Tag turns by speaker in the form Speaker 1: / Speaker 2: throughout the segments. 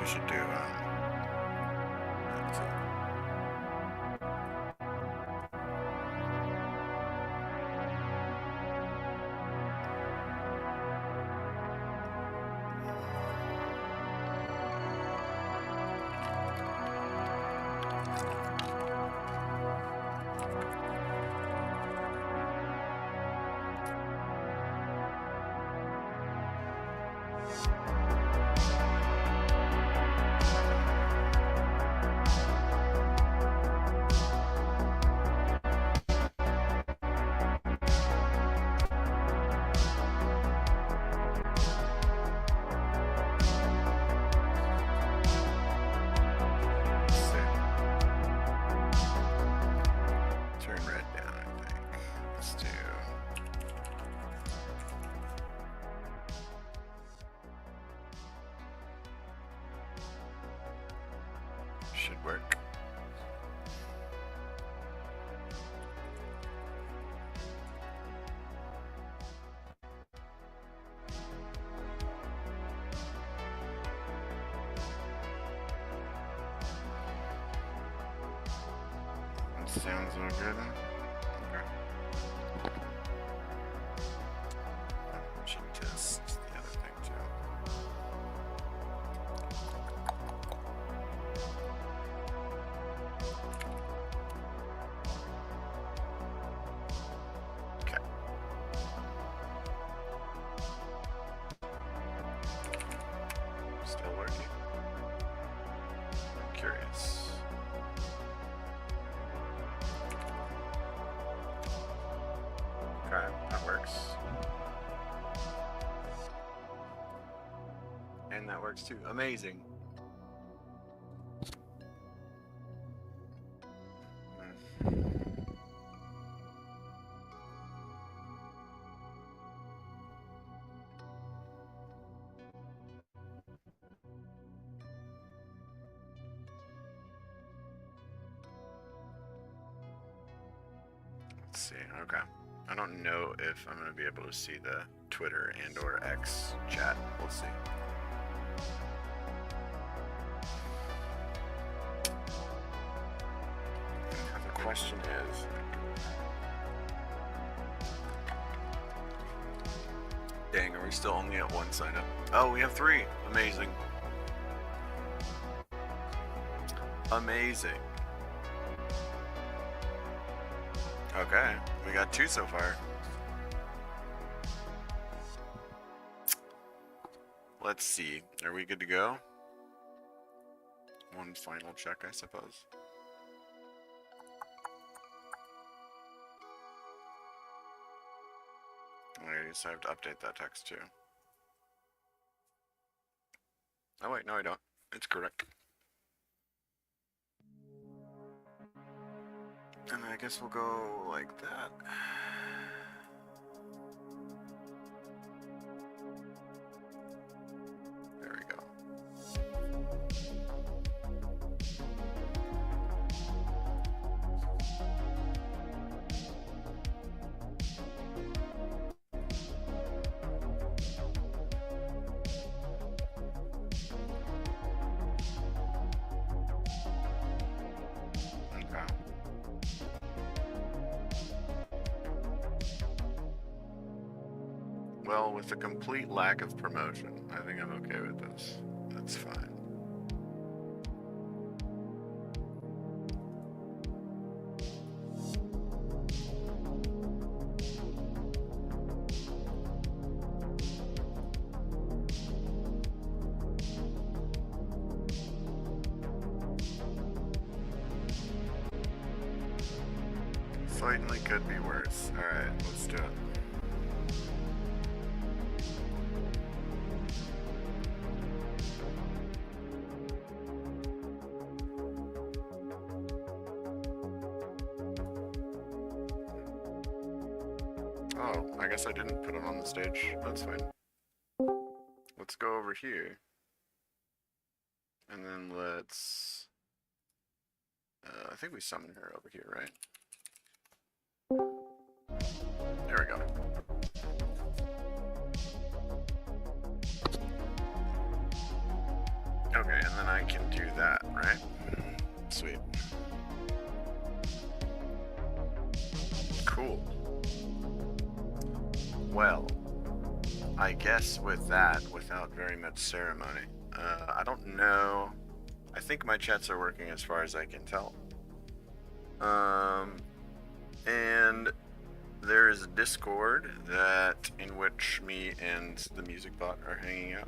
Speaker 1: we should do. Let's see. Should work. That sounds all good. Okay. Should test the other thing too. Still working? Curious. Okay, that works. And that works too. Amazing. Let's see, okay. I don't know if I'm gonna be able to see the Twitter and or X chat. We'll see. The question is, dang, are we still only at one sign up? Oh, we have 3. Amazing. Amazing. Okay, we got 2 so far. Let's see. Are we good to go? One final check, I suppose. I guess I have to update that text too. Oh wait, no I don't. It's correct. And I guess we'll go like that. There we go. Okay. Well, with a complete lack of promotion, I think I'm okay with this. That's fine. Certainly could be worse. Alright, let's do it. Oh, I guess I didn't put it on the stage. That's fine. Let's go over here. And then let's... I think we summon her over here, right? There we go. Okay, and I can do that, right? Sweet. Cool. Well, I guess with that, without very much ceremony, I don't know. I think my chats are working as far as I can tell. And there is a Discord in which me and the music bot are hanging out.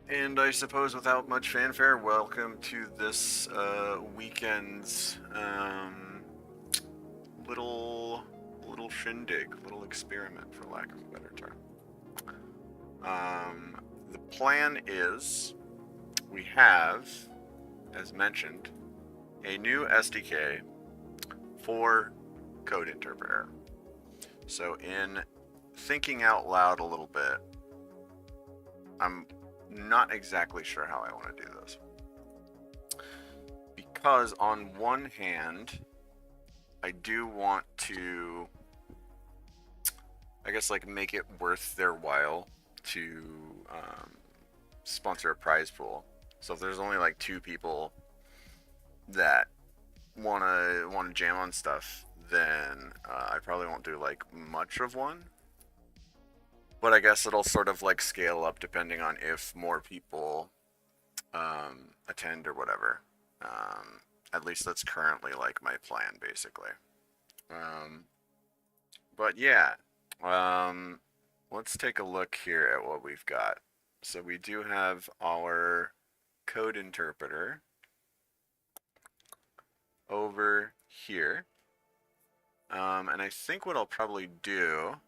Speaker 1: And I suppose without much fanfare, welcome to this weekend's little shindig, little experiment, for lack of a better term. The plan is we have, as mentioned, a new SDK for Code Interpreter. So in thinking out loud a little bit, I'm not exactly sure how I want to do this. Because on one hand, I do want to, I guess, like, make it worth their while to sponsor a prize pool. So if there's only like 2 people that wanna jam on stuff, then I probably won't do like much of one. But I guess it'll sort of like scale up depending on if more people attend or whatever. At least that's currently like my plan, basically. But yeah, let's take a look here at what we've got. So we do have our code interpreter over here. And I think what I'll probably do,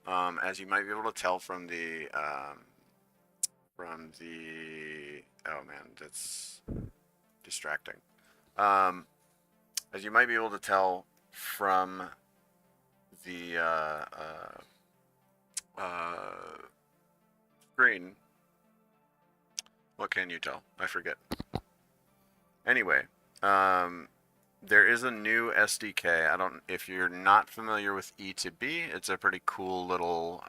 Speaker 1: as you might be able to tell from the, oh man, that's distracting. As you might be able to tell from the screen, what can you tell? I forget. Anyway, there is a new SDK. I don't, if you're not familiar with E2B, it's a pretty cool little,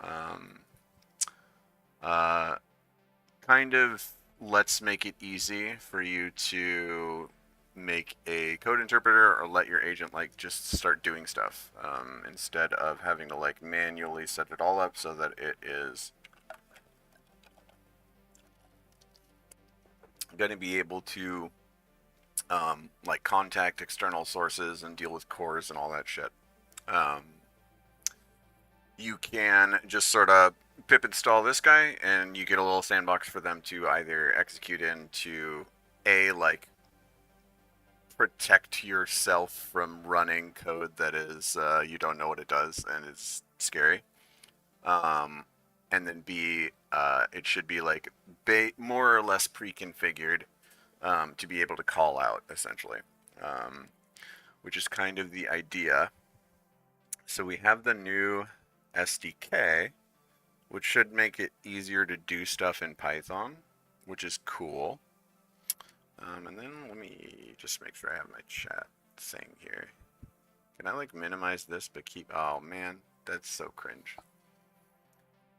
Speaker 1: kind of let's make it easy for you to make a code interpreter or let your agent like just start doing stuff, instead of having to like manually set it all up so that it is going to be able to like contact external sources and deal with cores and all that shit. You can just sort of pip install this guy and you get a little sandbox for them to either execute into like protect yourself from running code that is you don't know what it does and it's scary, and then B, it should be like more or less pre-configured to be able to call out, essentially, which is kind of the idea. So we have the new SDK, which should make it easier to do stuff in Python, which is cool. And then let me just make sure I have my chat thing here. Can I like minimize this but keep, oh man, that's so cringe.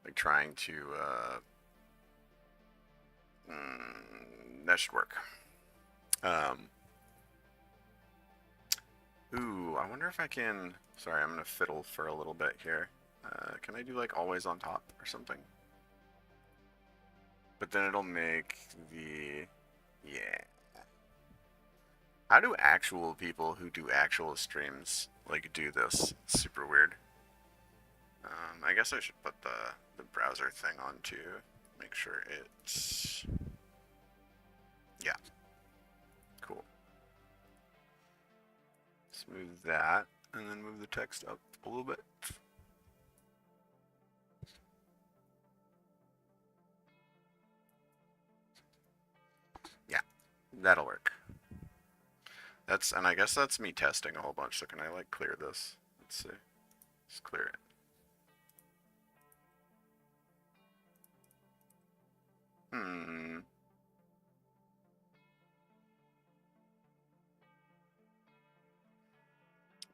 Speaker 1: Like trying to, that should work. Ooh, I wonder if I can, sorry, I'm gonna fiddle for a little bit here. Can I do like always on top or something? But then it'll make the, yeah. How do actual people who do actual streams like do this? It's super weird. I guess I should put the browser thing on to make sure it's, yeah, cool. Smooth that and then move the text up a little bit. Yeah, that'll work. That's, and I guess that's me testing a whole bunch, so can I like clear this? Let's see. Let's clear it.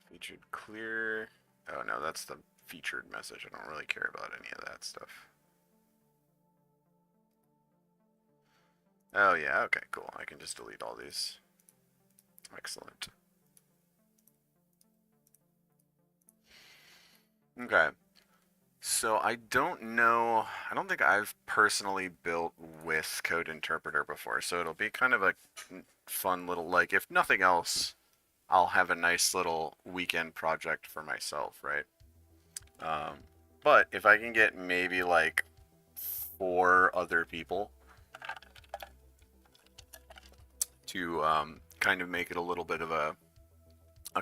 Speaker 1: Featured clear. Oh no, that's the featured message. I don't really care about any of that stuff. Oh yeah, okay, cool. I can just delete all these. Excellent. Okay. So I don't know. I don't think I've personally built with Code Interpreter before, so it'll be kind of a fun little, like, if nothing else, I'll have a nice little weekend project for myself, right? Um, but if I can get maybe like four other people to kind of make it a little bit of a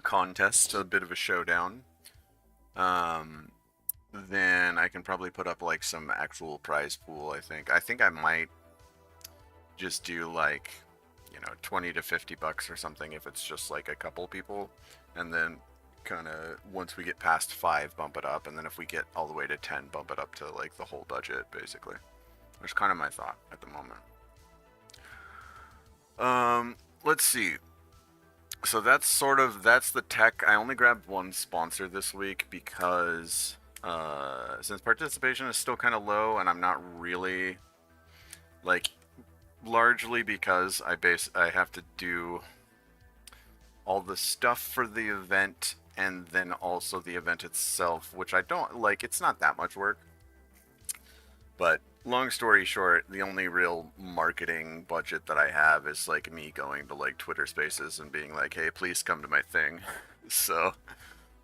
Speaker 1: contest, a bit of a showdown, um, then I can probably put up like some actual prize pool. I think I might just do like, 20 to 50 bucks or something if it's just like a couple people, and then kind of once we get past 5 bump it up, and then if we get all the way to 10 bump it up to like the whole budget basically. That's kind of my thought at the moment. Let's see. So that's the tech. I only grabbed one sponsor this week because since participation is still kind of low and I'm not really like, largely because I have to do all the stuff for the event and then also the event itself, which I don't like. It's not that much work, but long story short, the only real marketing budget that I have is like me going to like Twitter Spaces and being like, "Hey, please come to my thing." So,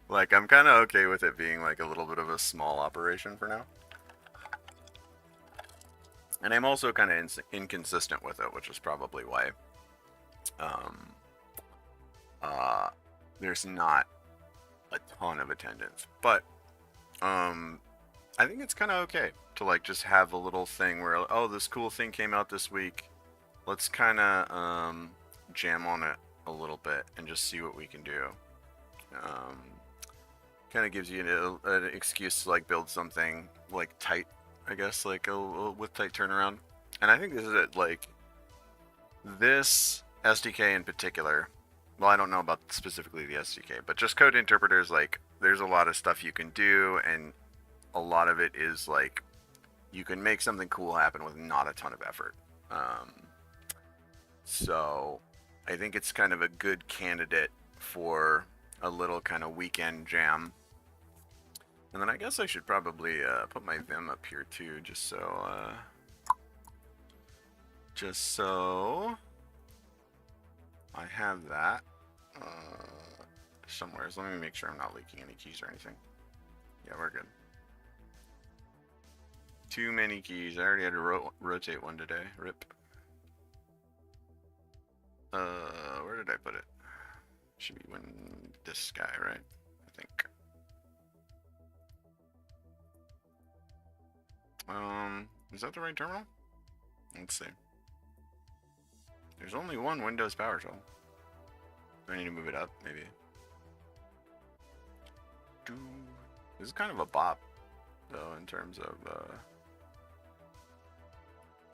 Speaker 1: like, I'm kind of okay with it being like a little bit of a small operation for now. And I'm also kind of inconsistent with it, which is probably why um, uh, there's not a ton of attendance. But um, I think it's kind of okay to like just have a little thing where, oh, this cool thing came out this week. Let's kind of jam on it a little bit and just see what we can do. Um, Kind of gives you an excuse to like build something like tight, I guess, like with tight turnaround. And I think this is it. Like, this SDK in particular. Well, I don't know about specifically the SDK, but just code interpreters. Like, there's a lot of stuff you can do, and a lot of it is like you can make something cool happen with not a ton of effort. So I think it's kind of a good candidate for a little kind of weekend jam. And then I guess I should probably put my Vim up here too, just so I have that somewhere. So let me make sure I'm not leaking any keys or anything. Yeah, we're good. Too many keys. I already had to rotate one today. Rip. Where did I put it? Should be when this guy, right? I think. Is that the right terminal? Let's see. There's only one Windows PowerShell. Do I need to move it up, maybe? This is kind of a bop, though, in terms of,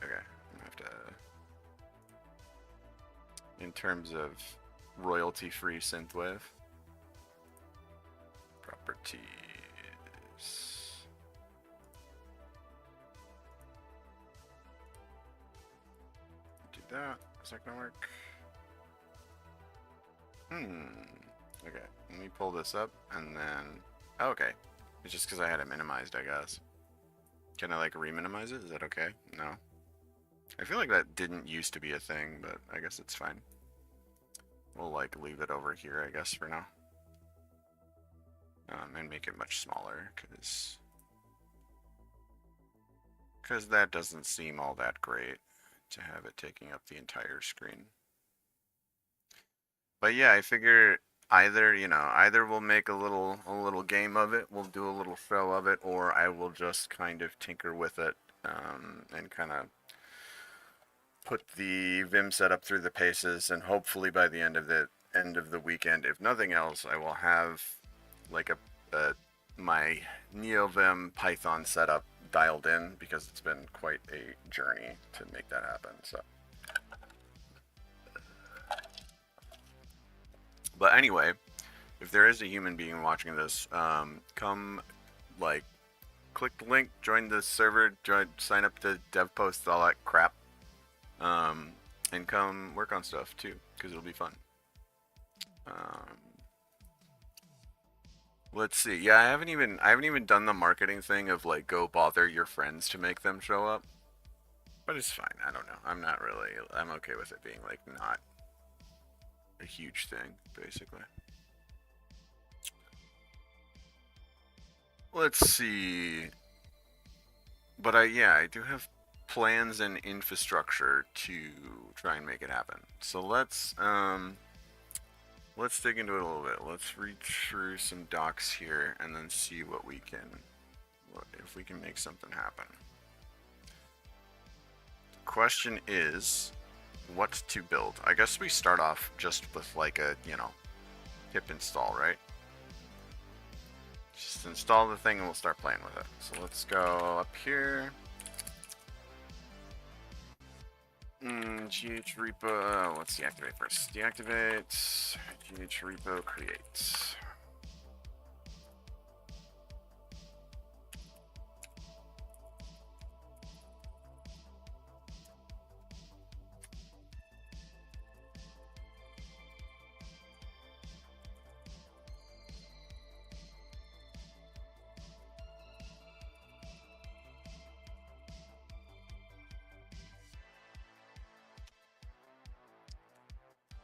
Speaker 1: okay, I'm gonna have to... In terms of royalty-free synthwave. Properties... Do that. Is that gonna work? Okay, let me pull this up, and then... Oh, okay. It's just because I had it minimized, I guess. Can I, like, re-minimize it? Is that okay? No. I feel like that didn't used to be a thing, but I guess it's fine. We'll, like, leave it over here, I guess, for now. And make it much smaller, because that doesn't seem all that great to have it taking up the entire screen. But yeah, I figure either we'll make a little game of it, we'll do a little show of it, or I will just kind of tinker with it and kind of put the Vim setup through the paces, and hopefully by the end of the weekend, if nothing else, I will have like my NeoVim Python setup dialed in, because it's been quite a journey to make that happen. So. But anyway, if there is a human being watching this, come, like, click the link, join the server, sign up to dev posts, all that crap. and come work on stuff too, because it'll be fun. Um, let's see. Yeah, I haven't even done the marketing thing of like go bother your friends to make them show up. But it's fine. I don't know. I'm okay with it being like not a huge thing, basically. Let's see. But I do have plans and infrastructure to try and make it happen. So let's dig into it a little bit. Let's read through some docs here and then see if we can make something happen. The question is what to build. I guess we start off just with like a, pip install, right? Just install the thing and we'll start playing with it. So let's go up here. GH repo, let's deactivate first. Deactivate, GH repo create.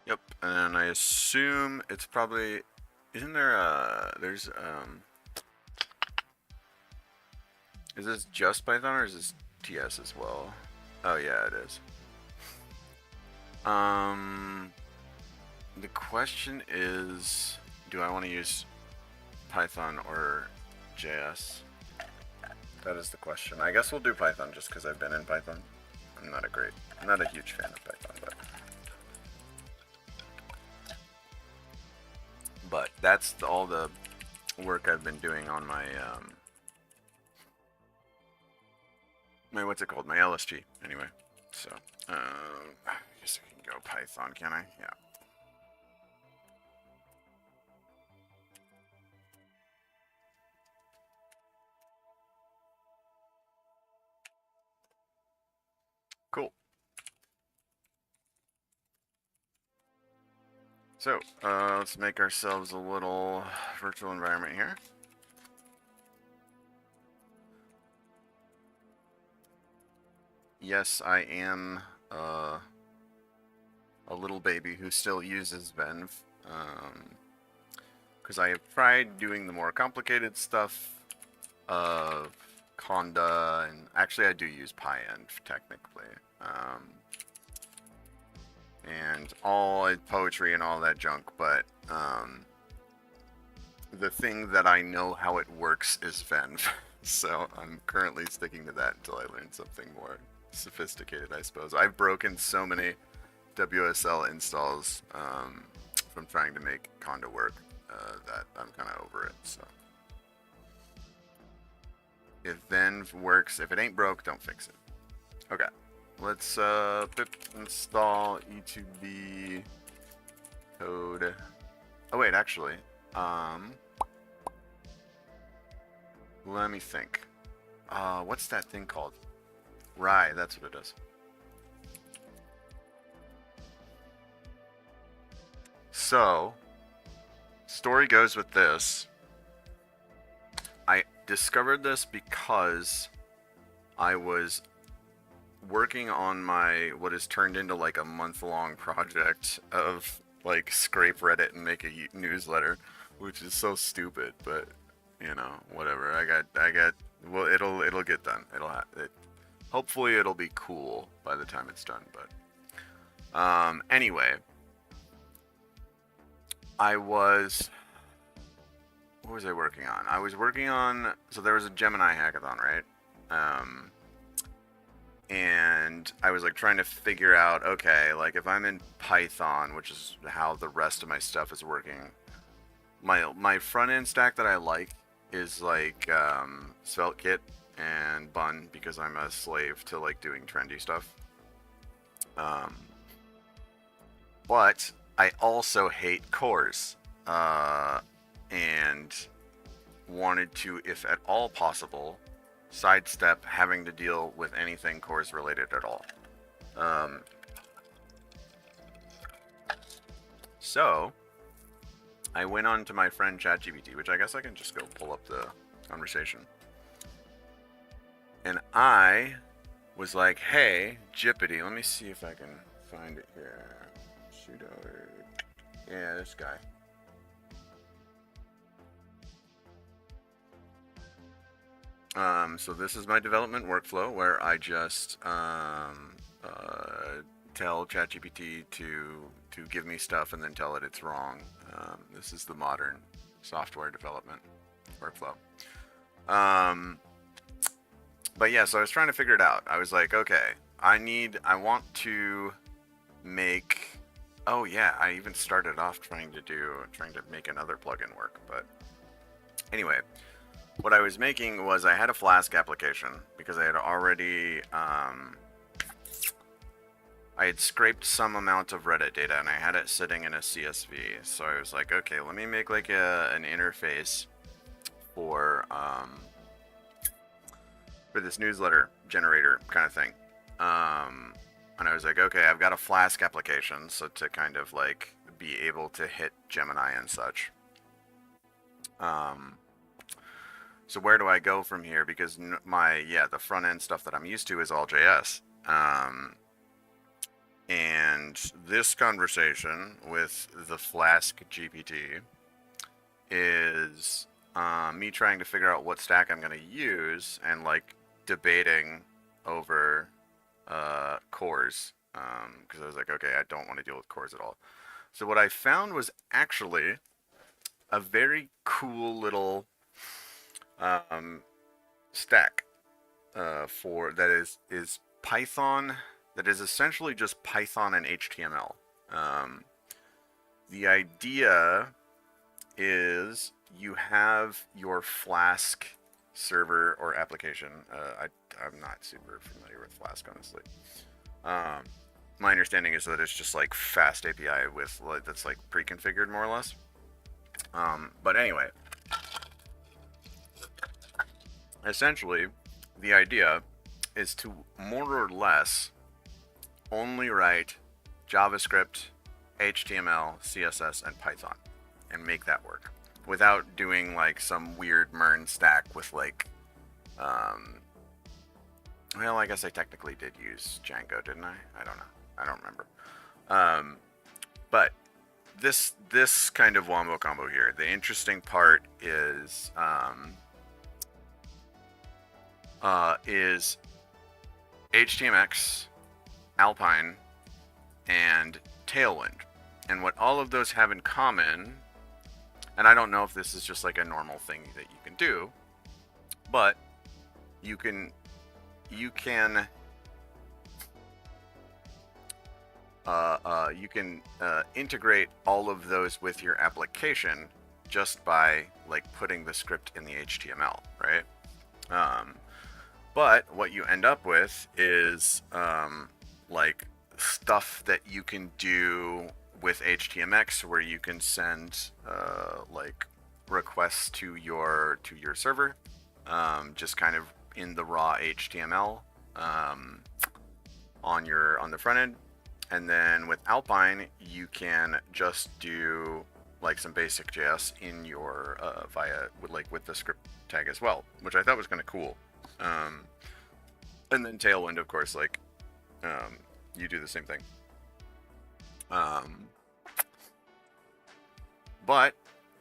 Speaker 1: Yep, and I assume it's probably, isn't there is this just Python or is this TS as well? Oh yeah, it is. The question is, do I want to use Python or JS? That is the question. I guess we'll do Python just because I've been in Python. I'm not a huge fan of Python, but that's all the work I've been doing on my what's it called? My LSG. Anyway, so I guess I can go Python, can I? Yeah. Cool. So let's make ourselves a little virtual environment here. Yes, I am a little baby who still uses Venv, because I have tried doing the more complicated stuff of Conda, and actually I do use PyEnv technically, and all poetry and all that junk, but the thing that I know how it works is Venv, so I'm currently sticking to that until I learn something more sophisticated, I suppose. I've broken so many WSL installs from trying to make Conda work that I'm kind of over it. So if Venv works, if it ain't broke, don't fix it. Okay, let's pip install e2b code. Oh wait, actually, let me think. What's that thing called? Rye, that's what it is. So, story goes with this. I discovered this because I was working on what has turned into like a month-long project of like scrape Reddit and make a newsletter, which is so stupid, but whatever. Well, it'll get done. Hopefully it'll be cool by the time it's done, but anyway, what was I working on? I was working on, so there was a Gemini hackathon, right? And I was like trying to figure out, okay, like if I'm in Python, which is how the rest of my stuff is working, my front end stack that I like is like SvelteKit and Bun, because I'm a slave to like doing trendy stuff. But I also hate cores, and wanted to, if at all possible, sidestep having to deal with anything cores related at all. Um, so I went on to my friend ChatGPT, which I guess I can just go pull up the conversation. And I was like, hey, Jippity, let me see if I can find it here. Yeah, this guy. So this is my development workflow where I just tell ChatGPT to give me stuff and then tell it it's wrong. This is the modern software development workflow. But yeah, so I was trying to figure it out. I was like, okay, I want to make. Oh yeah, I even started off trying to make another plugin work. But anyway, what I was making was I had a Flask application because I had already I had scraped some amount of Reddit data and I had it sitting in a CSV. So I was like, okay, let me make like an interface for this newsletter generator kind of thing. And I was like, okay, I've got a Flask application, so to kind of like be able to hit Gemini and such. So where do I go from here? Because the front end stuff that I'm used to is all JS. And this conversation with the Flask GPT is me trying to figure out what stack I'm going to use and like debating over cores. Because I was like, okay, I don't want to deal with cores at all. So what I found was actually a very cool little stack for that is Python, that is essentially just Python and HTML. The idea is you have your Flask server or application. I'm not super familiar with Flask, honestly. My understanding is that it's just like fast API with that's like pre-configured more or less. But anyway, essentially, the idea is to more or less only write JavaScript, HTML, CSS, and Python, and make that work without doing like some weird MERN stack with like, well, I guess I technically did use Django, didn't I? I don't know. I don't remember. But this kind of wombo combo here, the interesting part is HTMX, Alpine, and Tailwind. And what all of those have in common, and I don't know if this is just like a normal thing that you can do, but you can integrate all of those with your application just by like putting the script in the HTML, right? But what you end up with is like stuff that you can do with HTMX, where you can send like requests to your server, just kind of in the raw HTML on the front end. And then with Alpine, you can just do like some basic JS in your with the script tag as well, which I thought was kind of cool. And then Tailwind, of course, like you do the same thing. But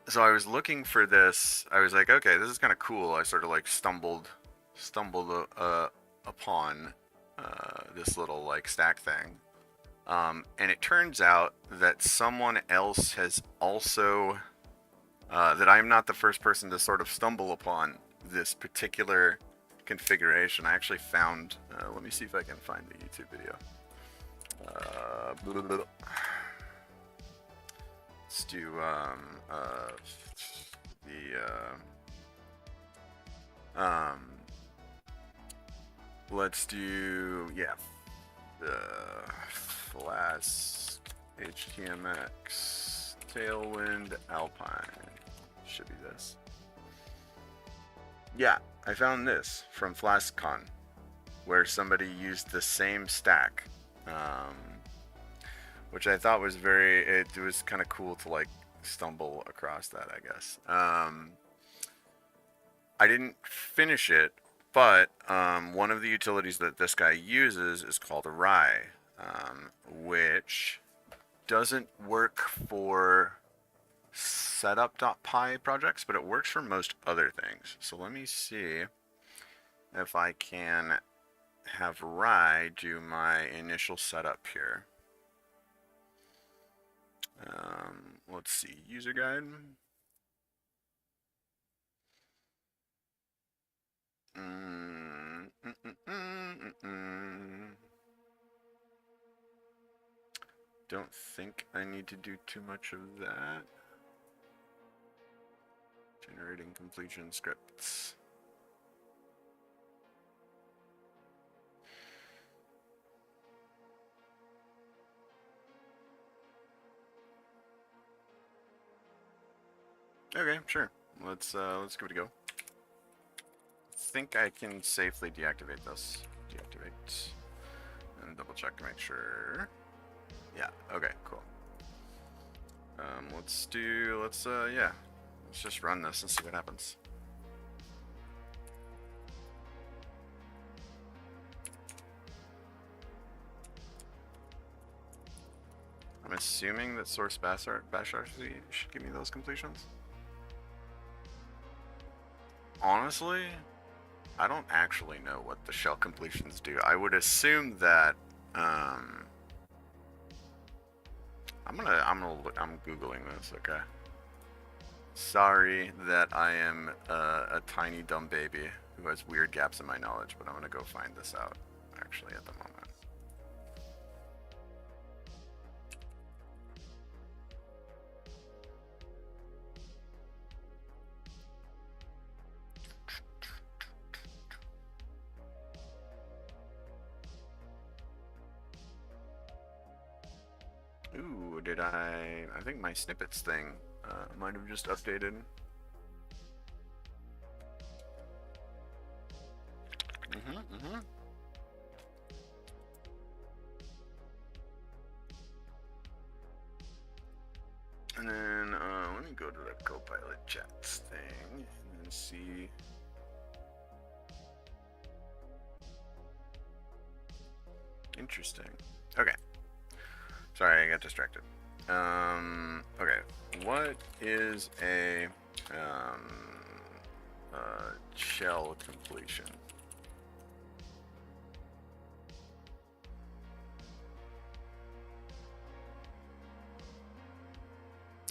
Speaker 1: so I was looking for this. I was like, okay, this is kind of cool. I sort of like stumbled upon this little like stack thing. And it turns out that someone else has also, that I'm not the first person to sort of stumble upon this particular configuration. I actually found, let me see if I can find the YouTube video. Let's do let's do, yeah, the Flask, HTMX, Tailwind, Alpine. Should be this. Yeah, I found this from FlaskCon, where somebody used the same stack um, which I thought was very. It was kind of cool to like stumble across that, I guess. I didn't finish it, but one of the utilities that this guy uses is called a rye, which doesn't work for setup.py projects, but it works for most other things. So let me see if I can have rye do my initial setup here. Let's see, user guide. Don't think I need to do too much of that. Generating completion scripts. Okay, sure. Let's give it a go. I think I can safely deactivate this. Deactivate. And double check to make sure. Yeah, okay, cool. Let's just run this and see what happens. I'm assuming that source bash RC should give me those completions. Honestly, I don't actually know what the shell completions do. I would assume that I'm googling this. Okay. Sorry that I am a tiny dumb baby who has weird gaps in my knowledge, but I'm gonna go find this out actually at the moment. Ooh, did I think my snippets thing might have just updated. And then let me go to the Copilot chats thing and see. Interesting. Okay. Sorry, I got distracted. Okay. What is a shell completion?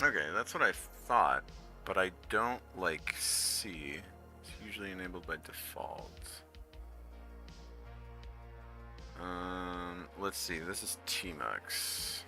Speaker 1: Okay, that's what I thought, but I don't like see. It's usually enabled by default. Let's see. This is Tmux.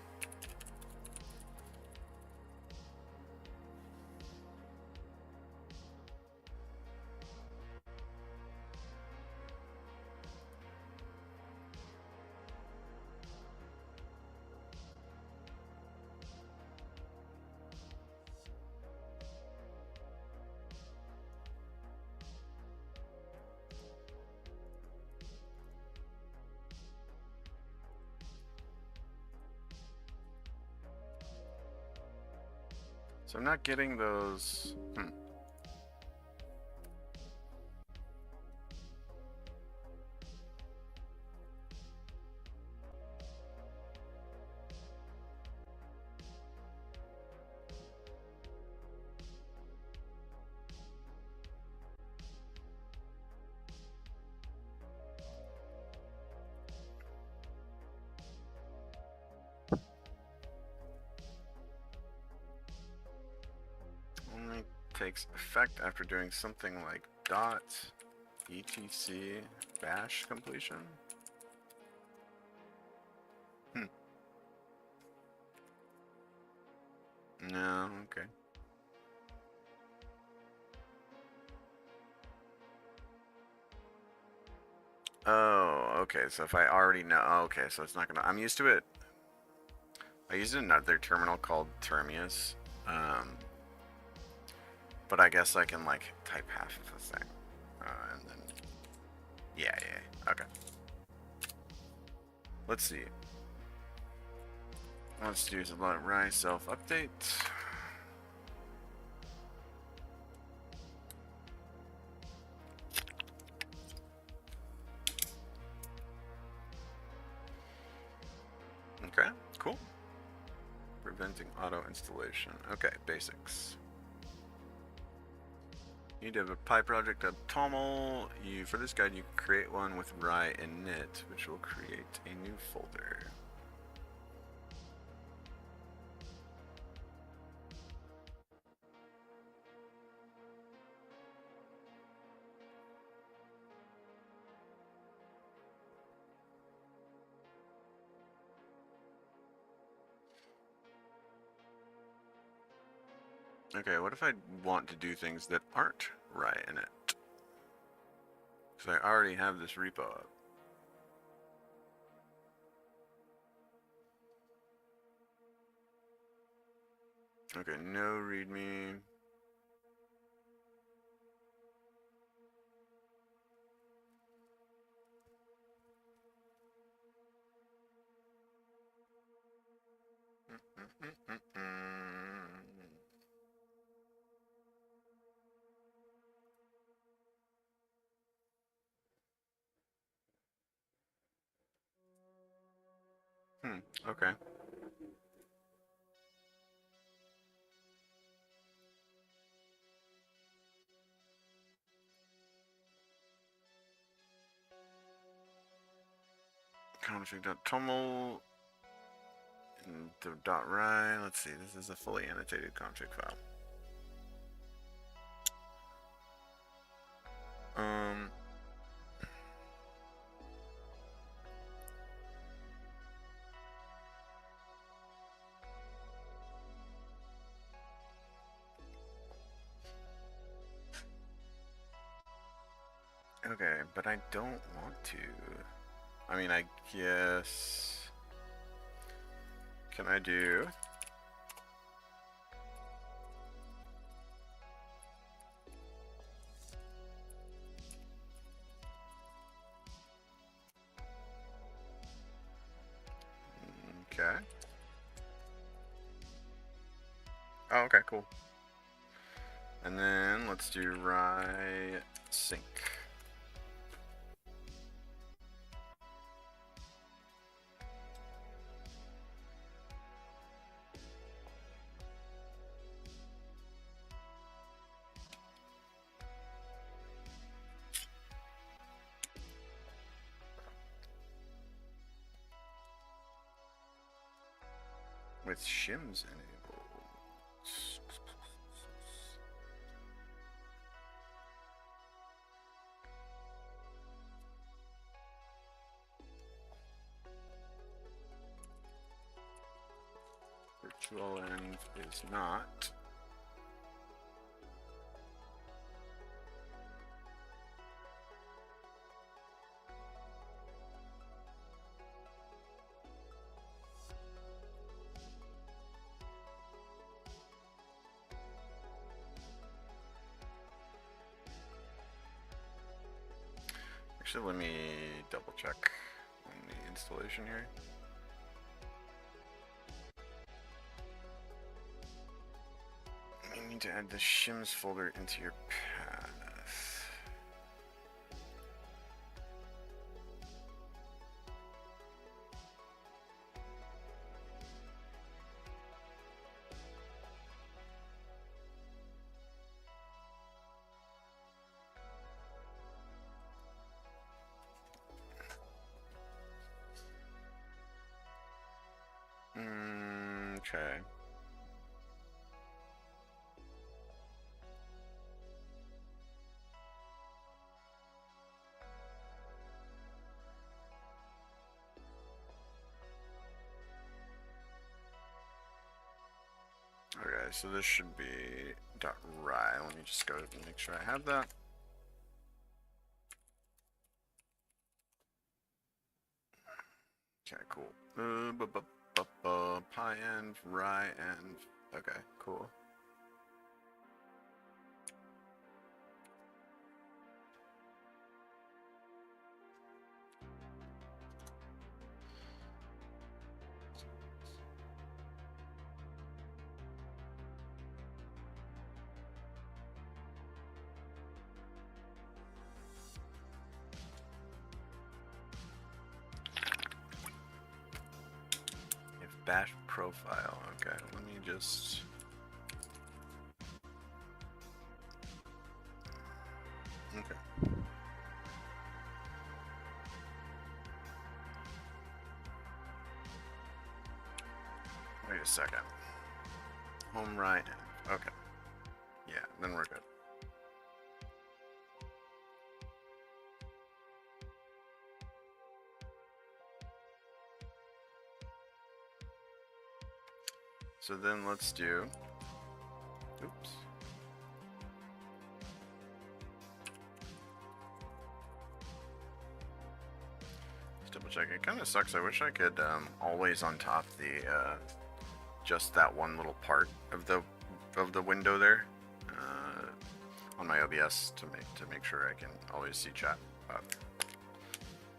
Speaker 1: So I'm not getting those. Only takes effect after doing something like dot etc bash completion. No, okay. Oh, okay. So if I already know, okay, so it's not gonna. I'm used to it. I used another terminal called Termius, but I guess I can like type half of the thing, and then yeah, okay. let's see. Let's do some rye self update. Okay, cool. Preventing auto installation. Okay, basics. You need to have a pie project of TOML. For this guide, you create one with rye init, which will create a new folder. Okay, what if I want to do things that aren't rye init? Because I already have this repo up. Okay, no readme. Okay. Config.toml and the .rye. Let's see, this is a fully annotated config file. Okay, but I don't want to. I mean, I guess. Can I do? Okay. Oh, okay, cool. And then let's do rye sync. With shims enabled. Virtual env is not. Actually, let me double check on the installation here. You need to add the shims folder into your path. Okay. Okay, so this should be .rye. Let me just go and make sure I have that. Okay, cool. Pi env, rye env. Okay, cool. Bash profile. Okay, let me just. Okay. Wait a second. Home right. Okay. Yeah, then we're good. So then let's do. Oops. Just double check. It kind of sucks. I wish I could always on top the just that one little part of the window there on my OBS to make sure I can always see chat.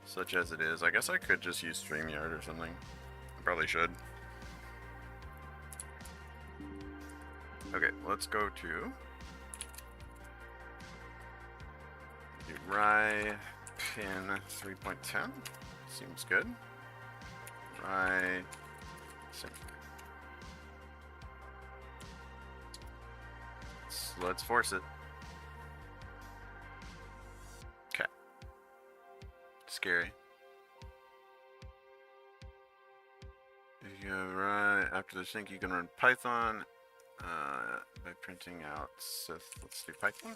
Speaker 1: Such as it is, I guess I could just use StreamYard or something. I probably should. Okay, let's go to the Rye pin 3.10. Seems good. Rye sync. Let's force it. Okay. Scary. If you run after the sync, you can run Python by printing out Sith. Let's do Python.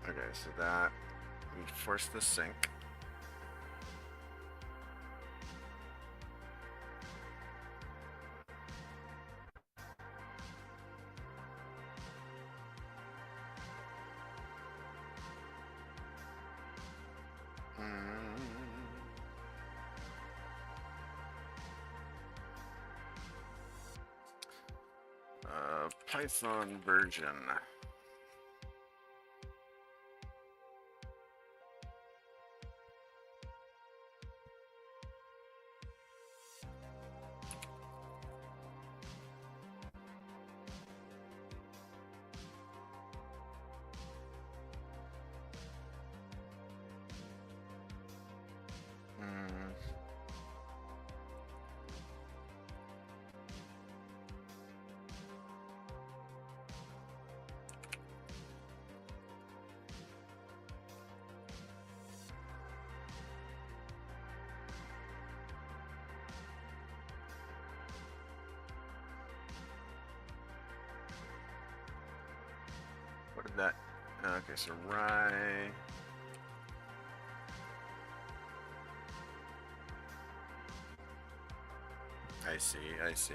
Speaker 1: Okay, so that we force the sync. Python version. What did that? Okay, so Rye. I see, I see.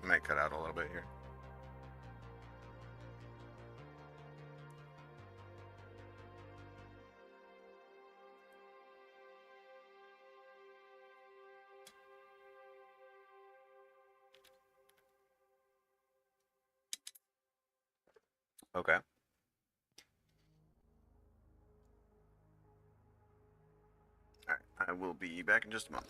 Speaker 1: Might cut out a little bit here. Okay. All right, I will be back in just a moment.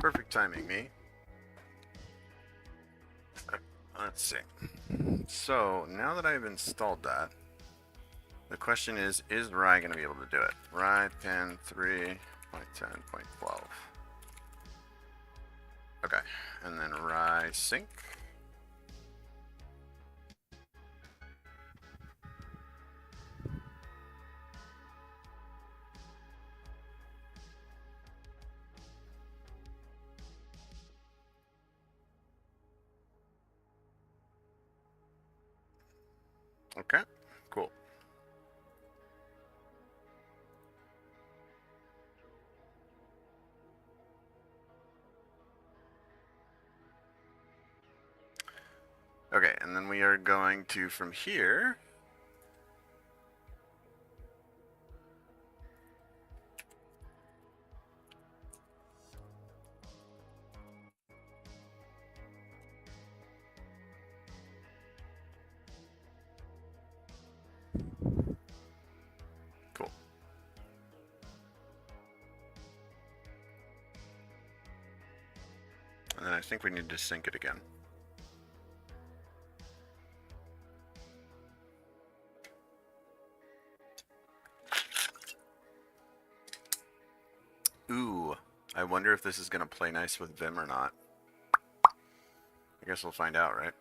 Speaker 1: Perfect timing, me. Let's see. So, now that I've installed that, the question is Rye going to be able to do it? Rye pin 3.10.12. Okay, and then Rye sync. Okay, cool. Okay, and then we are going to, from here, cool. And then I think we need to sync it again. Ooh, I wonder if this is going to play nice with Vim or not. I guess we'll find out, right?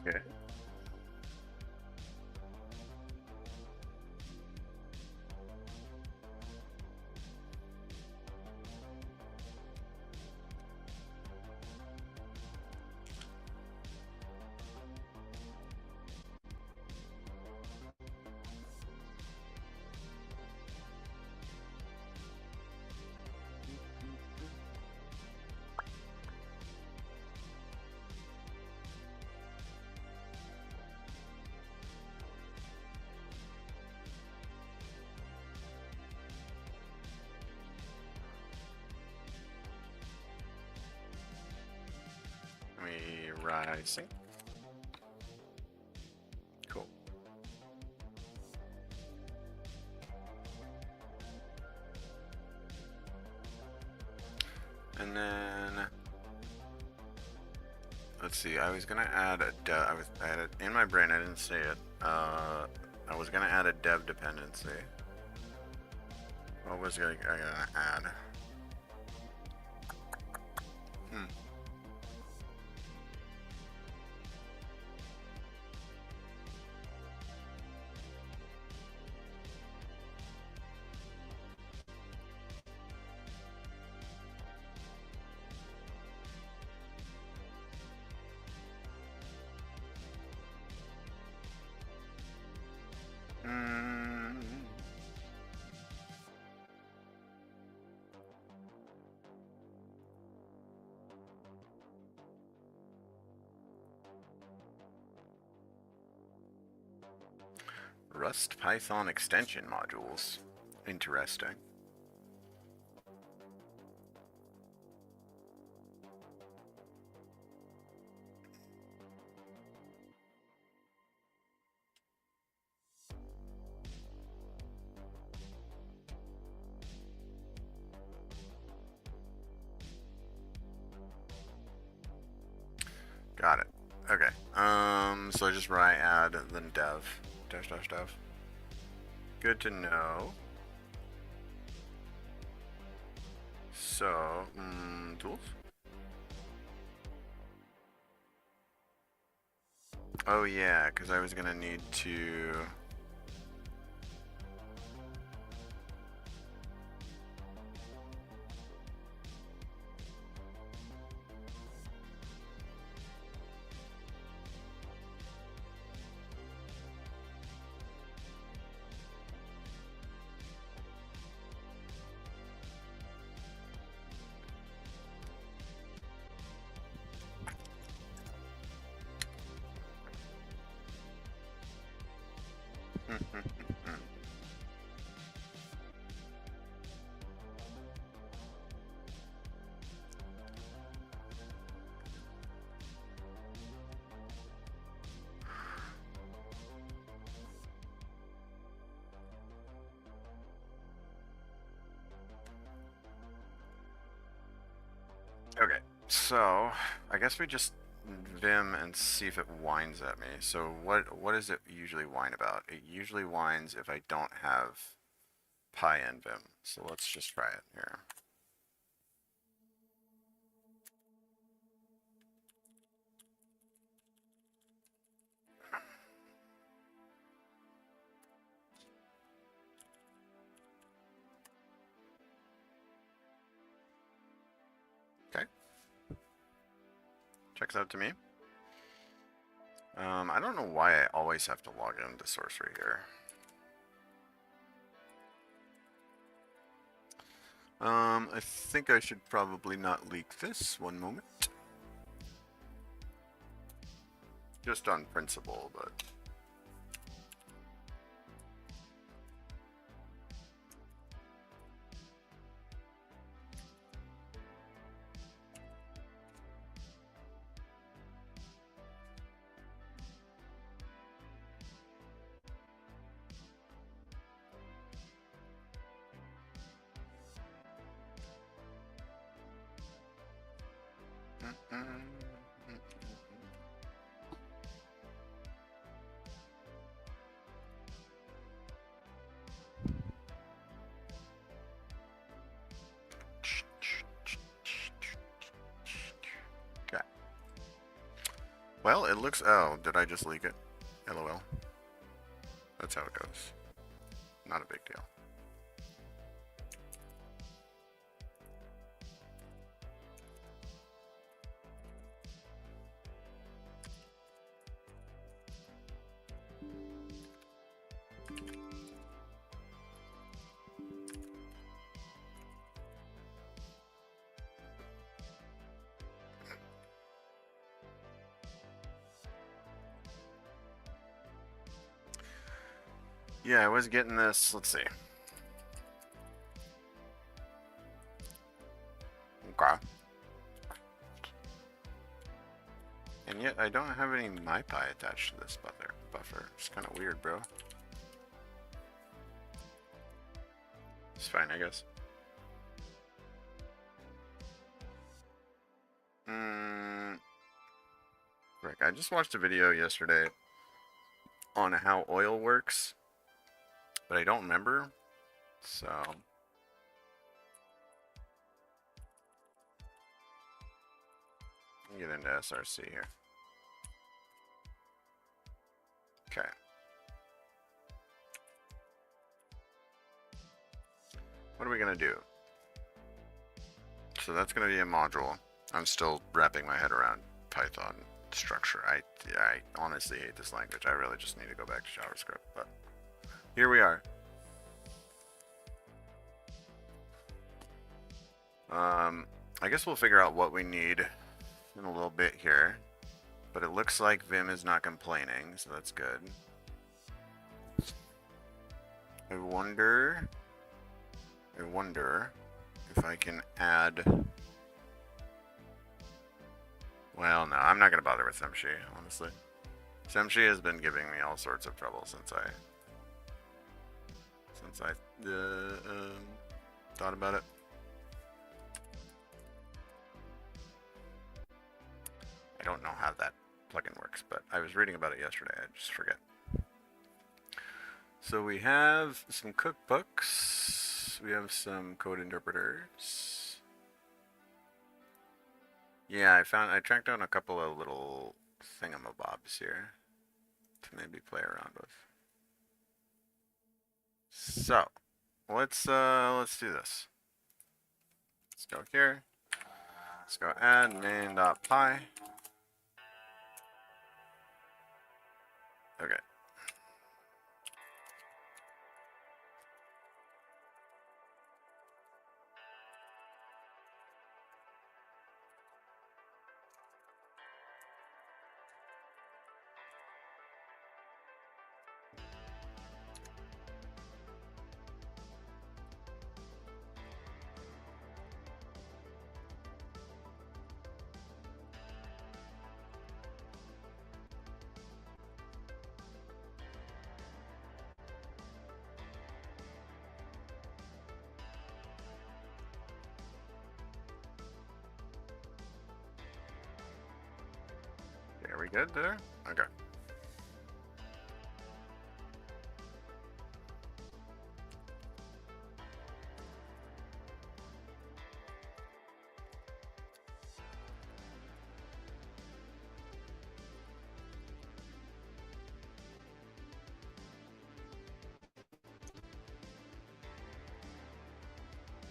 Speaker 1: Okay. Let me Rye sync. Cool. And then let's see. I was gonna add a I had it in my brain. I didn't say it. I was gonna add a dev dependency. What was I gonna add? Rust Python extension modules. Interesting. Got it. Okay. So I just write add, then dev. Dev. Good to know. So, tools? Oh yeah, because I was gonna need to... So I guess we just Vim and see if it whines at me. So what does it usually whine about? It usually whines if I don't have pi in Vim. So let's just try it here. Okay. Checks out to me. I don't know why I always have to log into sorcery here. I think I should probably not leak this. One moment. Just on principle, but... Okay. Well, it looks... Oh, did I just leak it? LOL. That's how it goes. Not a big deal. Yeah, I was getting this. Let's see. Okay. And yet I don't have any MyPy attached to this buffer. It's kind of weird, bro. It's fine, I guess. Rick, I just watched a video yesterday on how oil works, but I don't remember, so... Get into SRC here. Okay. What are we gonna do? So that's gonna be a module. I'm still wrapping my head around Python structure. I honestly hate this language. I really just need to go back to JavaScript, but here we are. I guess we'll figure out what we need in a little bit here, but it looks like Vim is not complaining, so that's good. I wonder if I can add... Well, no, I'm not going to bother with Semshi, honestly. Semshi has been giving me all sorts of trouble since I thought about it. I don't know how that plugin works, but I was reading about it yesterday. I just forget. So we have some cookbooks. We have some code interpreters. Yeah, I tracked down a couple of little thingamabobs here to maybe play around with. So let's do this. Let's go here. Let's go add main.py. Okay. we good there? Okay.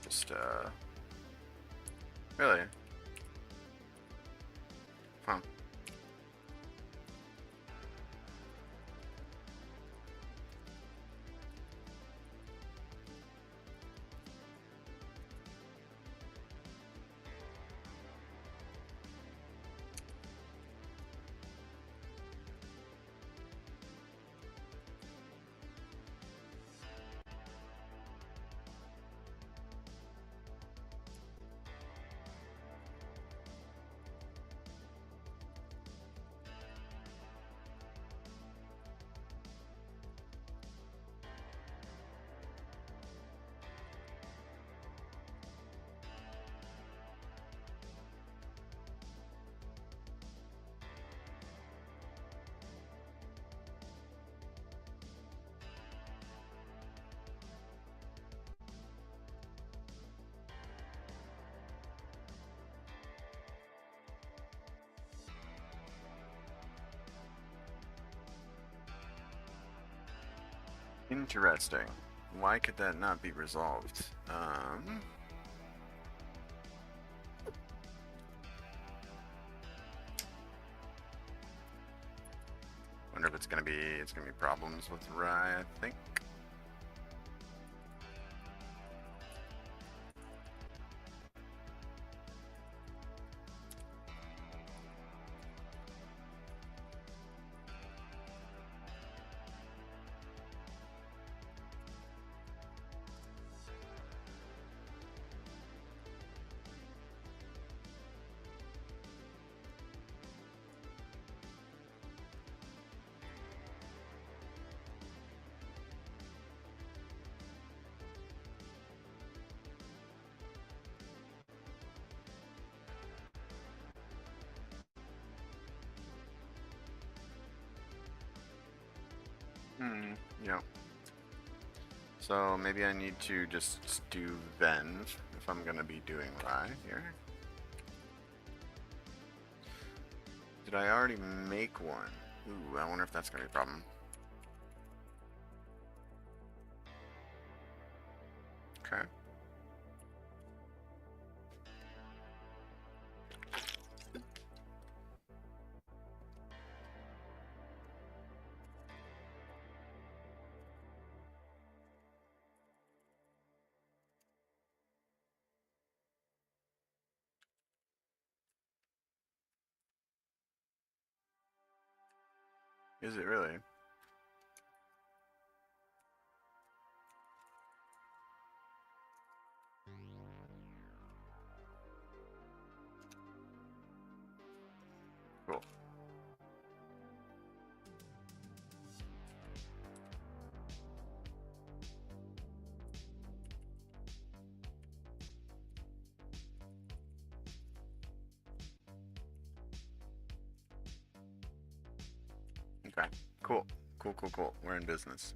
Speaker 1: Just, really? Huh. Interesting. Why could that not be resolved? Wonder if it's gonna be problems with Rye, I think. Yeah. So maybe I need to just do Venge if I'm gonna be doing Rye here. Did I already make one? Ooh, I wonder if that's gonna be a problem. Okay. Is it really? Cool. Okay. Cool. Cool, cool, cool. We're in business.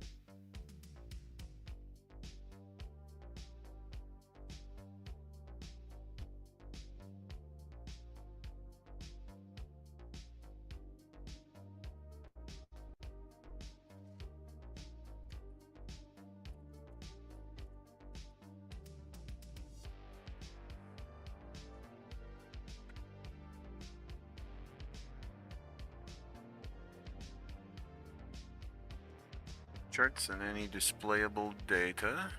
Speaker 1: Charts and any displayable data.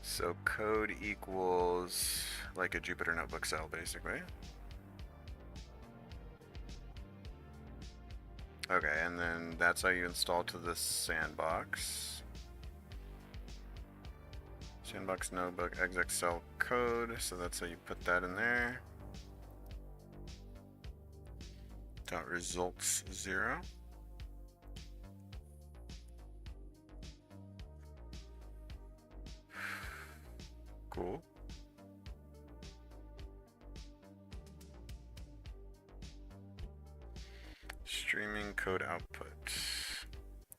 Speaker 1: So code equals like a Jupyter Notebook cell, basically. Okay, and then that's how you install to the sandbox. Sandbox notebook exec cell code, so that's how you put that in there. Dot results 0. Cool. streaming code output.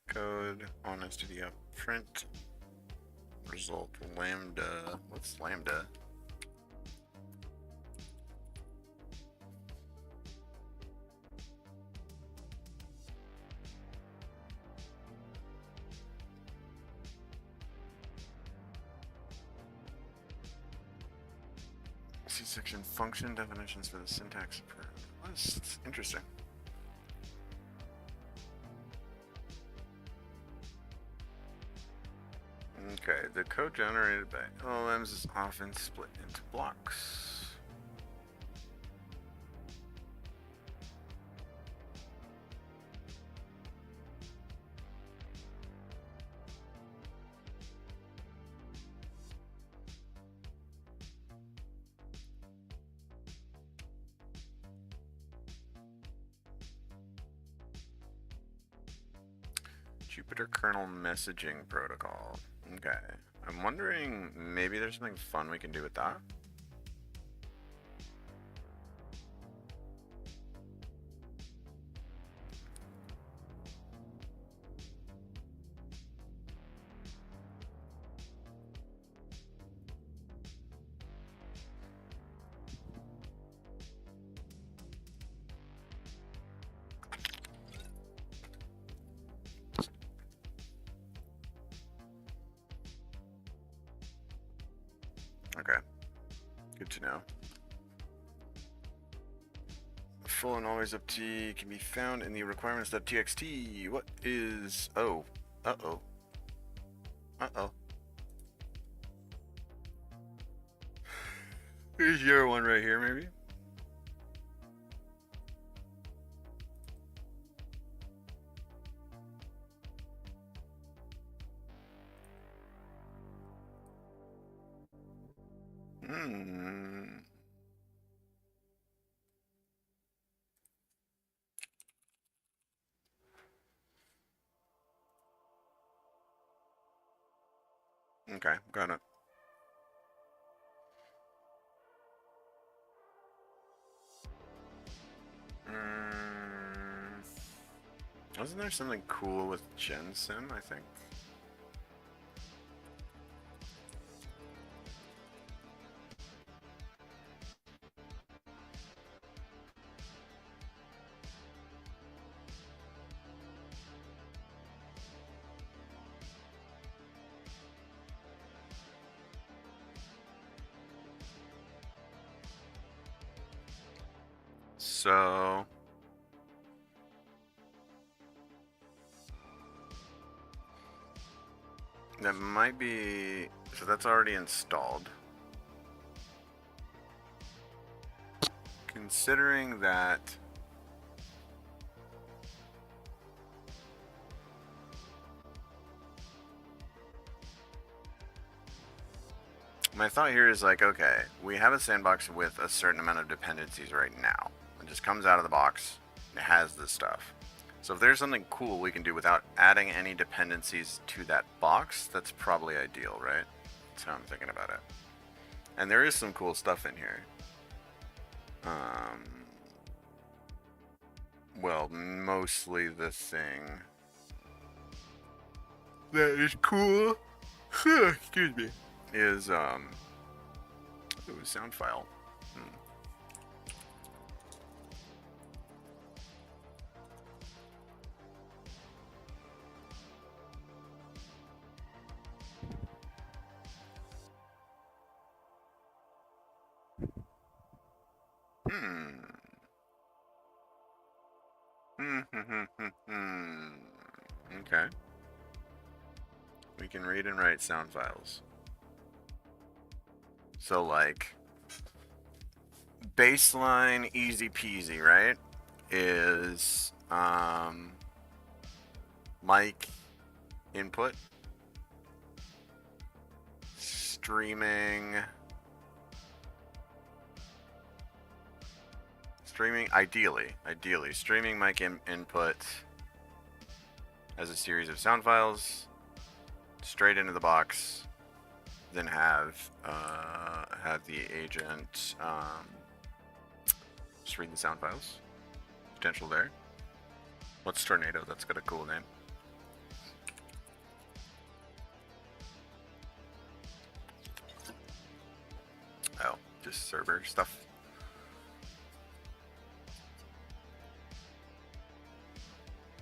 Speaker 1: Code on STD out print. Result lambda. What's lambda? C section function definitions for the syntax. That's interesting. Okay, the code generated by LLMs is often split into blocks. Jupyter kernel messaging protocol. Okay. I'm wondering maybe there's something fun we can do with that. Okay, good to know. Full and always up T can be found in the requirements.txt. What is... Oh. Uh-oh. Uh-oh. Here's your one right here, maybe? Okay, got it. Wasn't there something cool with GenSim, I think? So... that might be... So that's already installed. Considering that... my thought here is like, okay, we have a sandbox with a certain amount of dependencies right now. It just comes out of the box. It has this stuff. So if there's something cool we can do without adding any dependencies to that box, that's probably ideal, right? That's how I'm thinking about it. And there is some cool stuff in here. Well, mostly the thing that is cool, excuse me, is, ooh, sound file. Okay. We can read and write sound files. So like baseline easy peasy, right? Is mic input, streaming ideally streaming mic input as a series of sound files straight into the box, then have the agent just read the sound files. Potential there. What's tornado? That's got a cool name. Oh, just server stuff.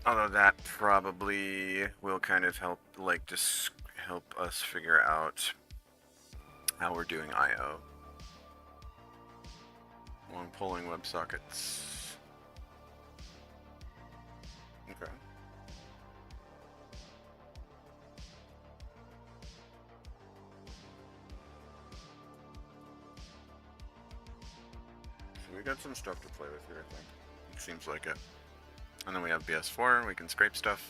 Speaker 1: Although that probably will kind of help, like, just help us figure out how we're doing I/O. Well, I'm pulling WebSockets. Okay. So we got some stuff to play with here, I think. It seems like it. And then we have BS4, we can scrape stuff.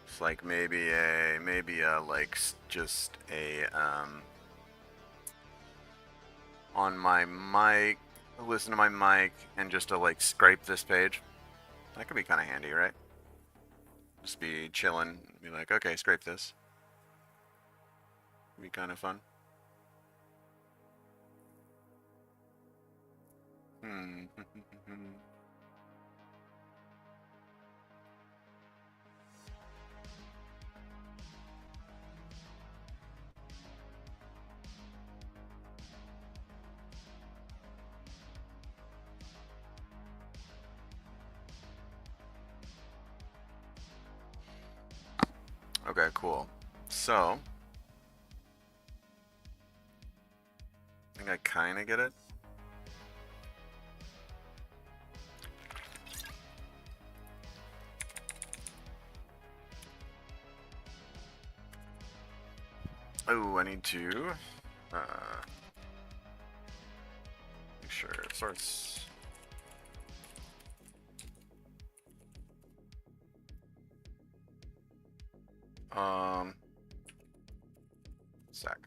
Speaker 1: It's like maybe a like just a on my mic, listen to my mic and just to like scrape this page. That could be kind of handy, right? Just be chilling, be like, okay, scrape this. Be kind of fun. Okay, cool. So, I think I kind of get it. Oh, I need to make sure source. Sec.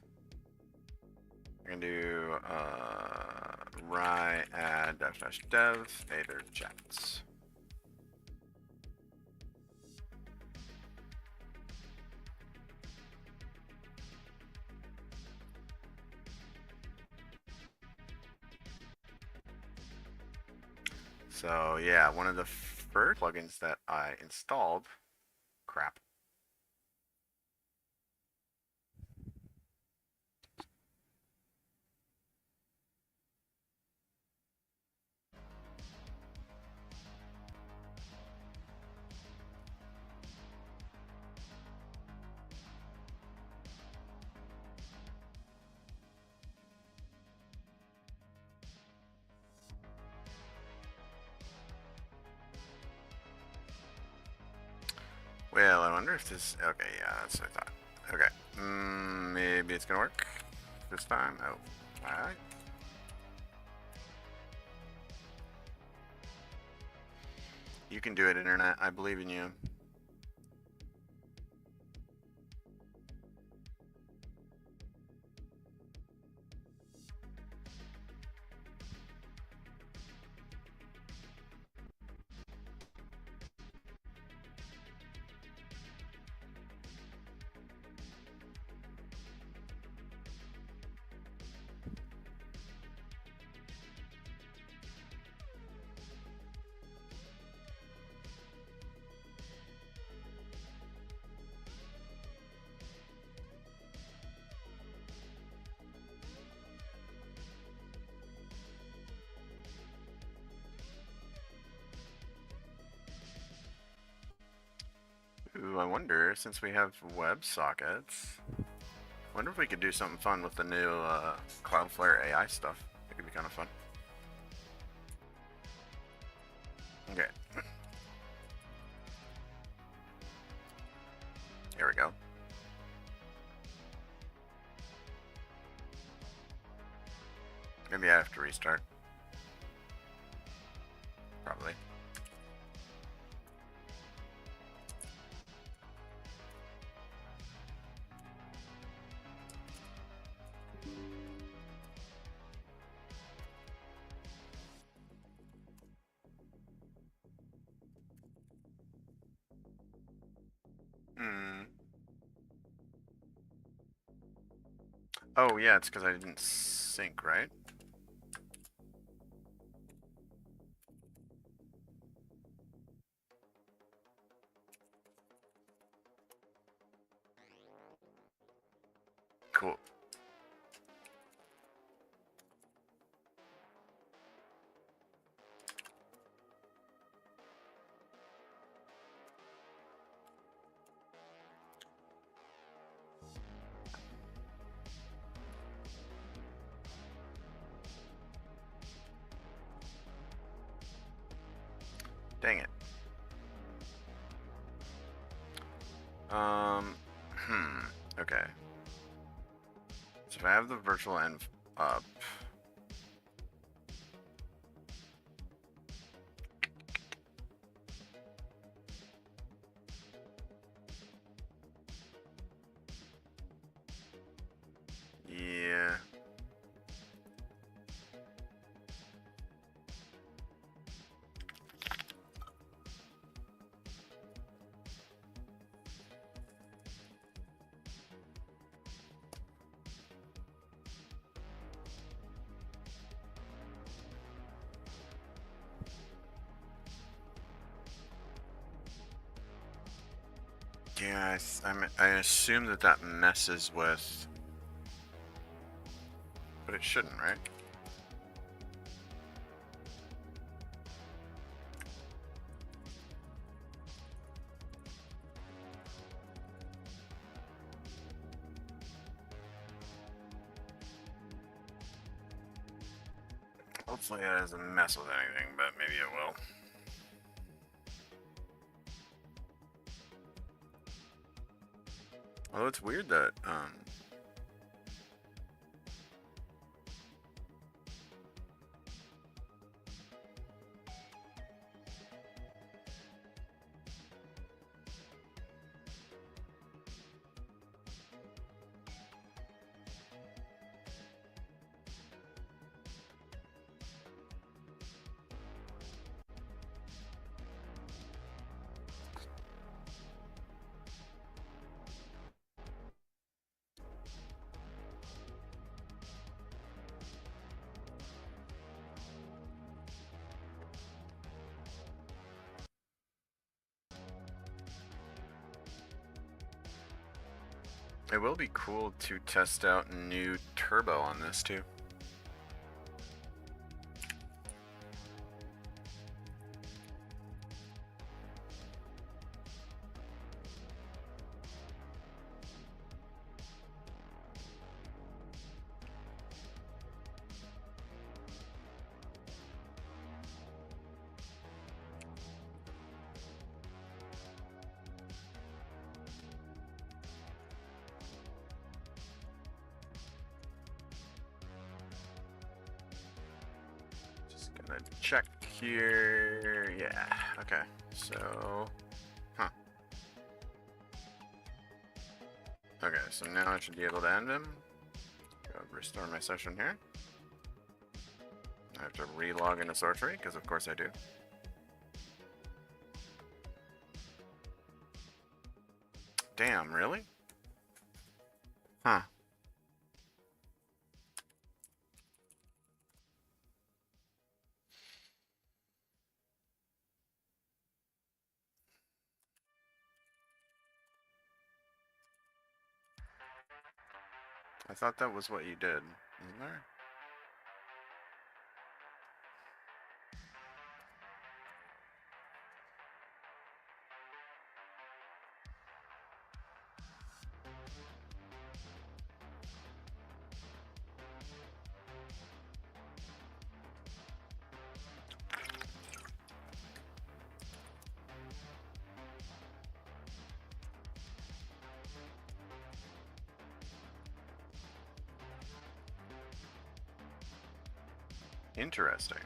Speaker 1: I can do ry add dev native chats. So yeah, one of the first plugins that I installed, crap. Well, I wonder if this, okay, yeah, that's what I thought. Okay, maybe it's gonna work this time. Oh, alright. You can do it, internet. I believe in you. Ooh, I wonder, since we have WebSockets, I wonder if we could do something fun with the new Cloudflare AI stuff. It could be kind of fun. Okay. Here we go. Maybe I have to restart. Probably. Oh, yeah, it's because I didn't sync, right? Cool. Dang it. Okay. So if I have the virtual end up, yeah. Yeah, I assume that messes with, but it shouldn't, right? Hopefully it doesn't mess with anything, but maybe it will. Although it's weird that, it will be cool to test out new turbo on this too. Gonna check here. Yeah, okay. So, okay, so now I should be able to end him. Go restore my session here. I have to re-log into sorcery, because of course I do. Damn, really? Huh. I thought that was what you did, isn't there? Interesting.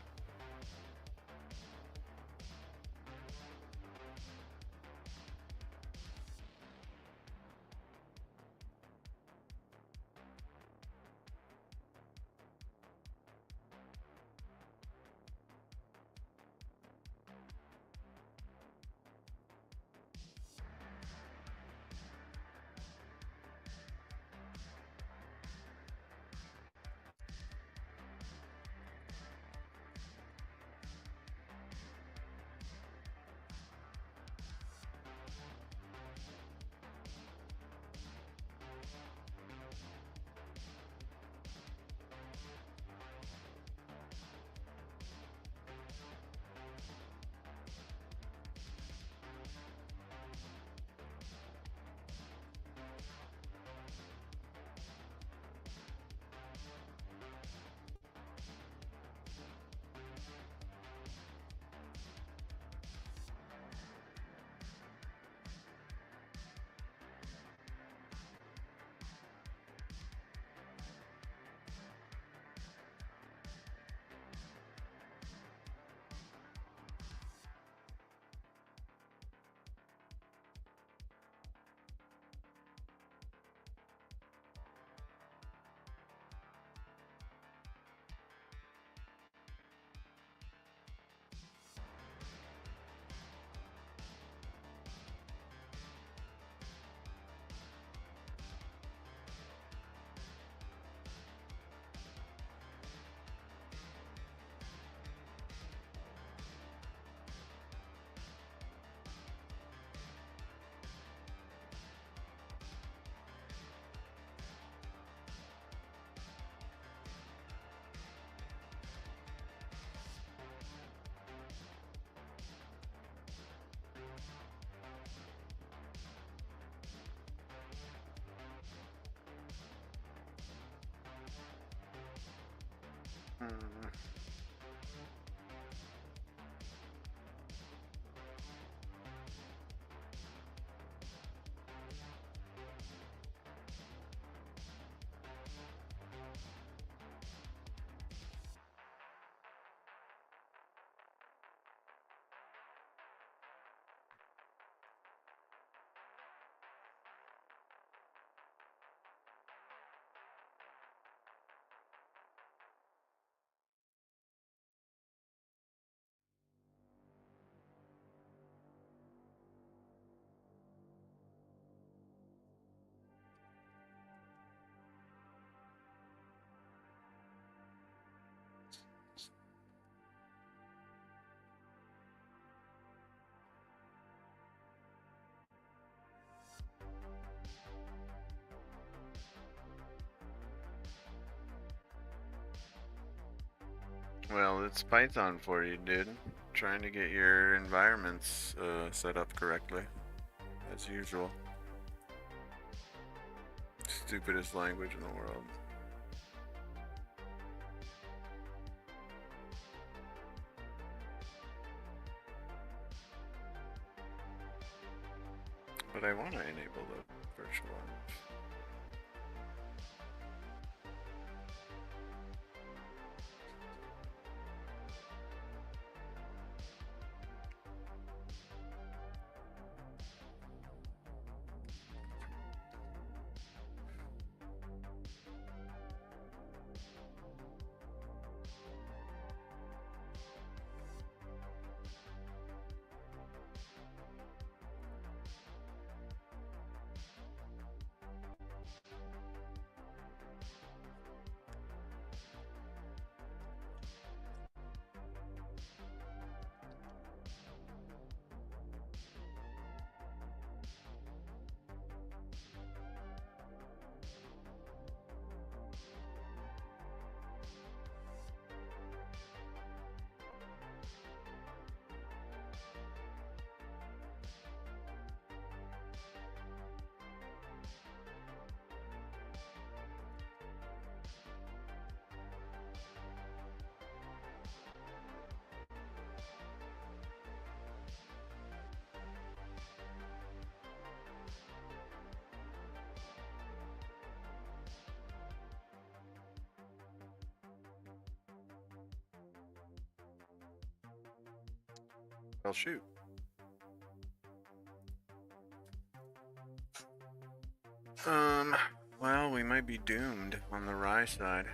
Speaker 1: Mm. Well, it's Python for you, dude. Trying to get your environments set up correctly, as usual. Stupidest language in the world. But I want to enable the virtual. Well, shoot. Well, we might be doomed on the Rye side.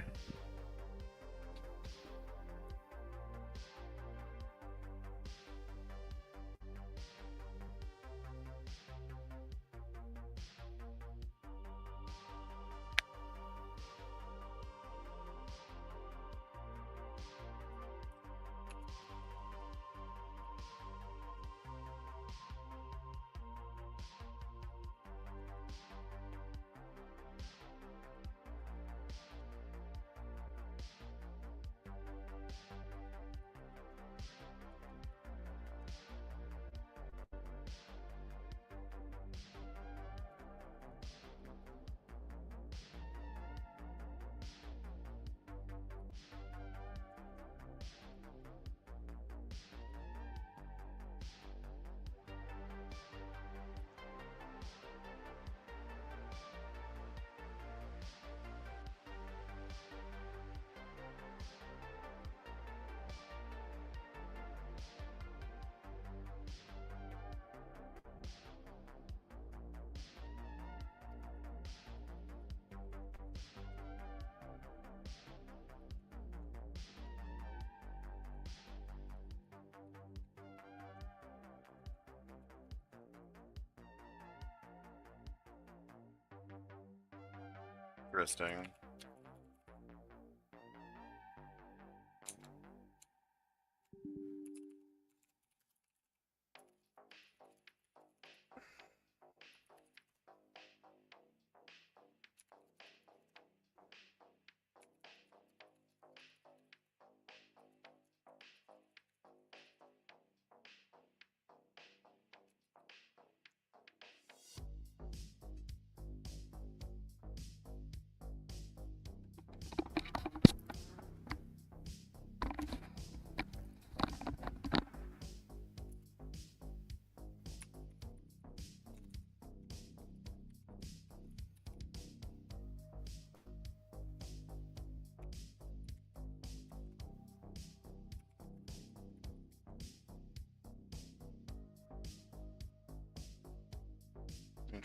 Speaker 1: Interesting.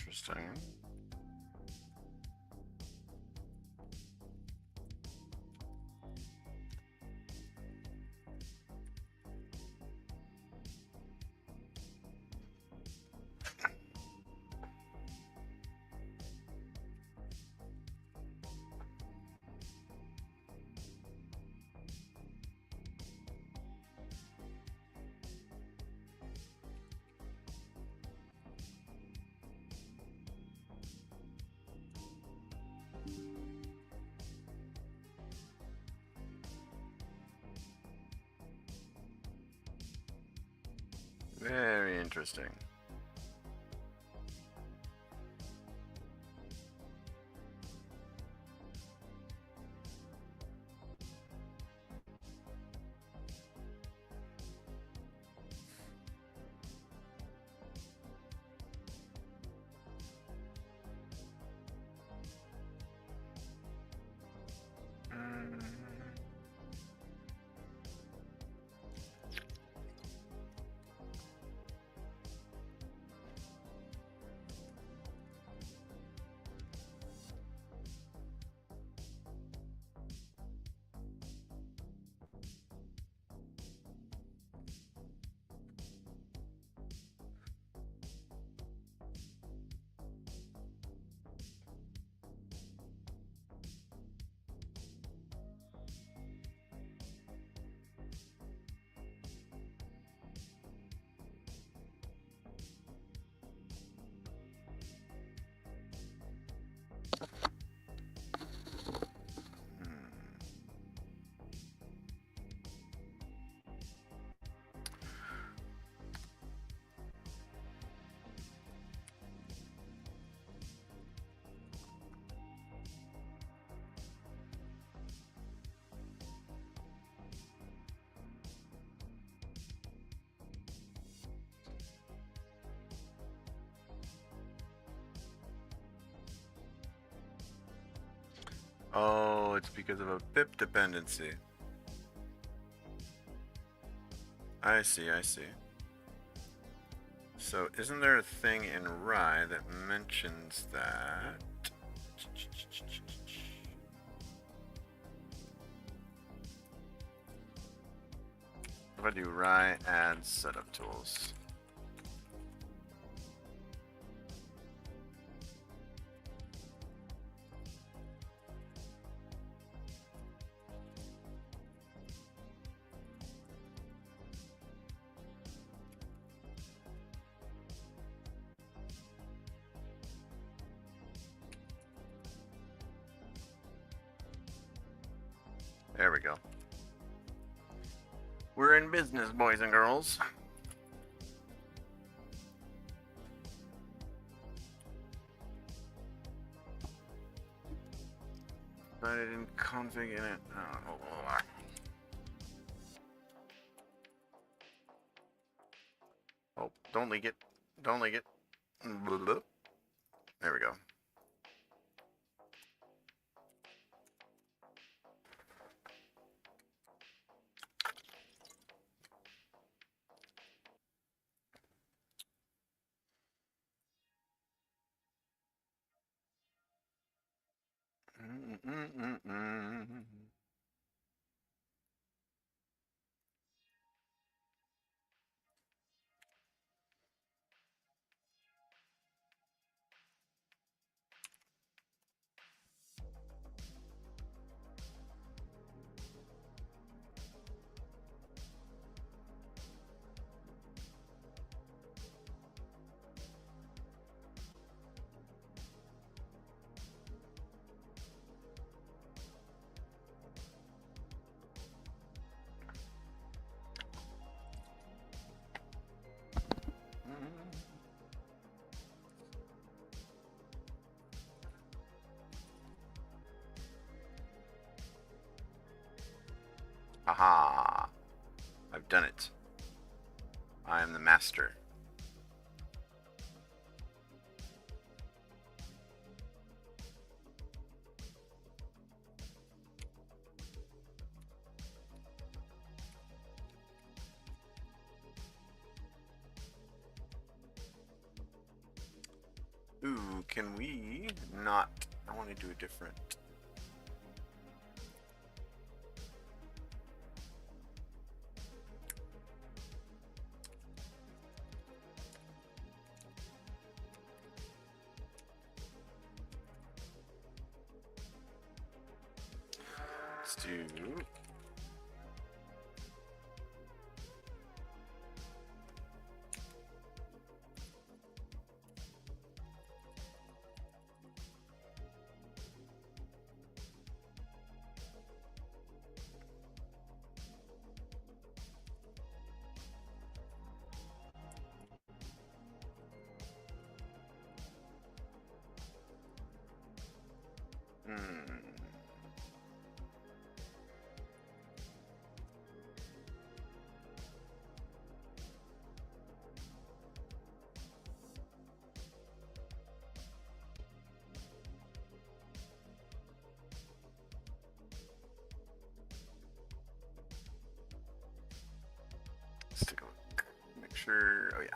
Speaker 1: interesting. Very interesting. Oh, it's because of a pip dependency. I see, I see. So isn't there a thing in Rye that mentions that? If I do Rye add setup tools. There we go. We're in business, boys and girls. But I didn't config in it. Oh, don't leak it. Don't leak it. There we go. Aha! I've done it. I am the master. Ooh, can we not? I want to do a different. Let's do. Let's take a look. Make sure. Oh yeah.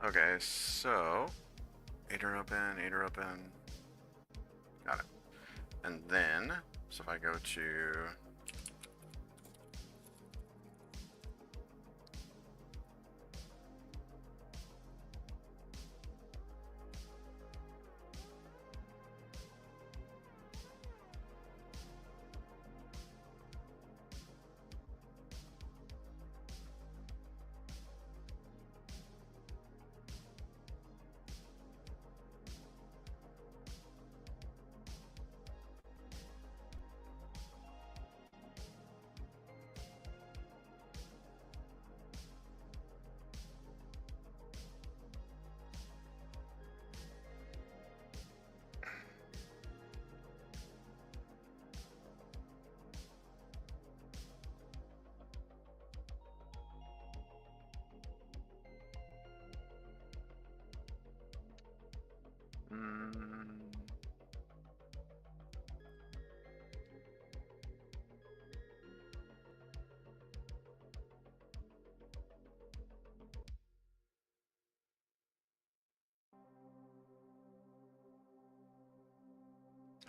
Speaker 1: Okay, so 8 are open, 8 are open. Got it. And then, so if I go to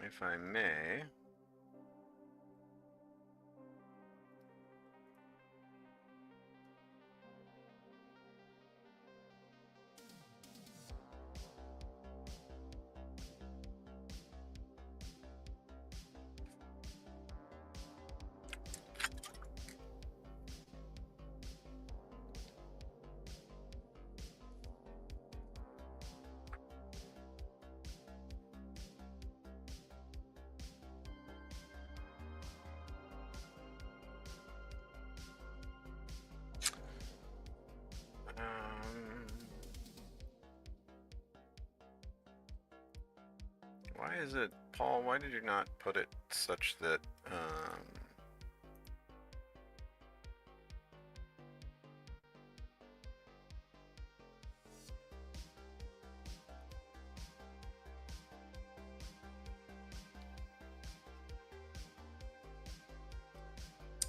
Speaker 1: if I may. Why is it, Paul, why did you not put it such that,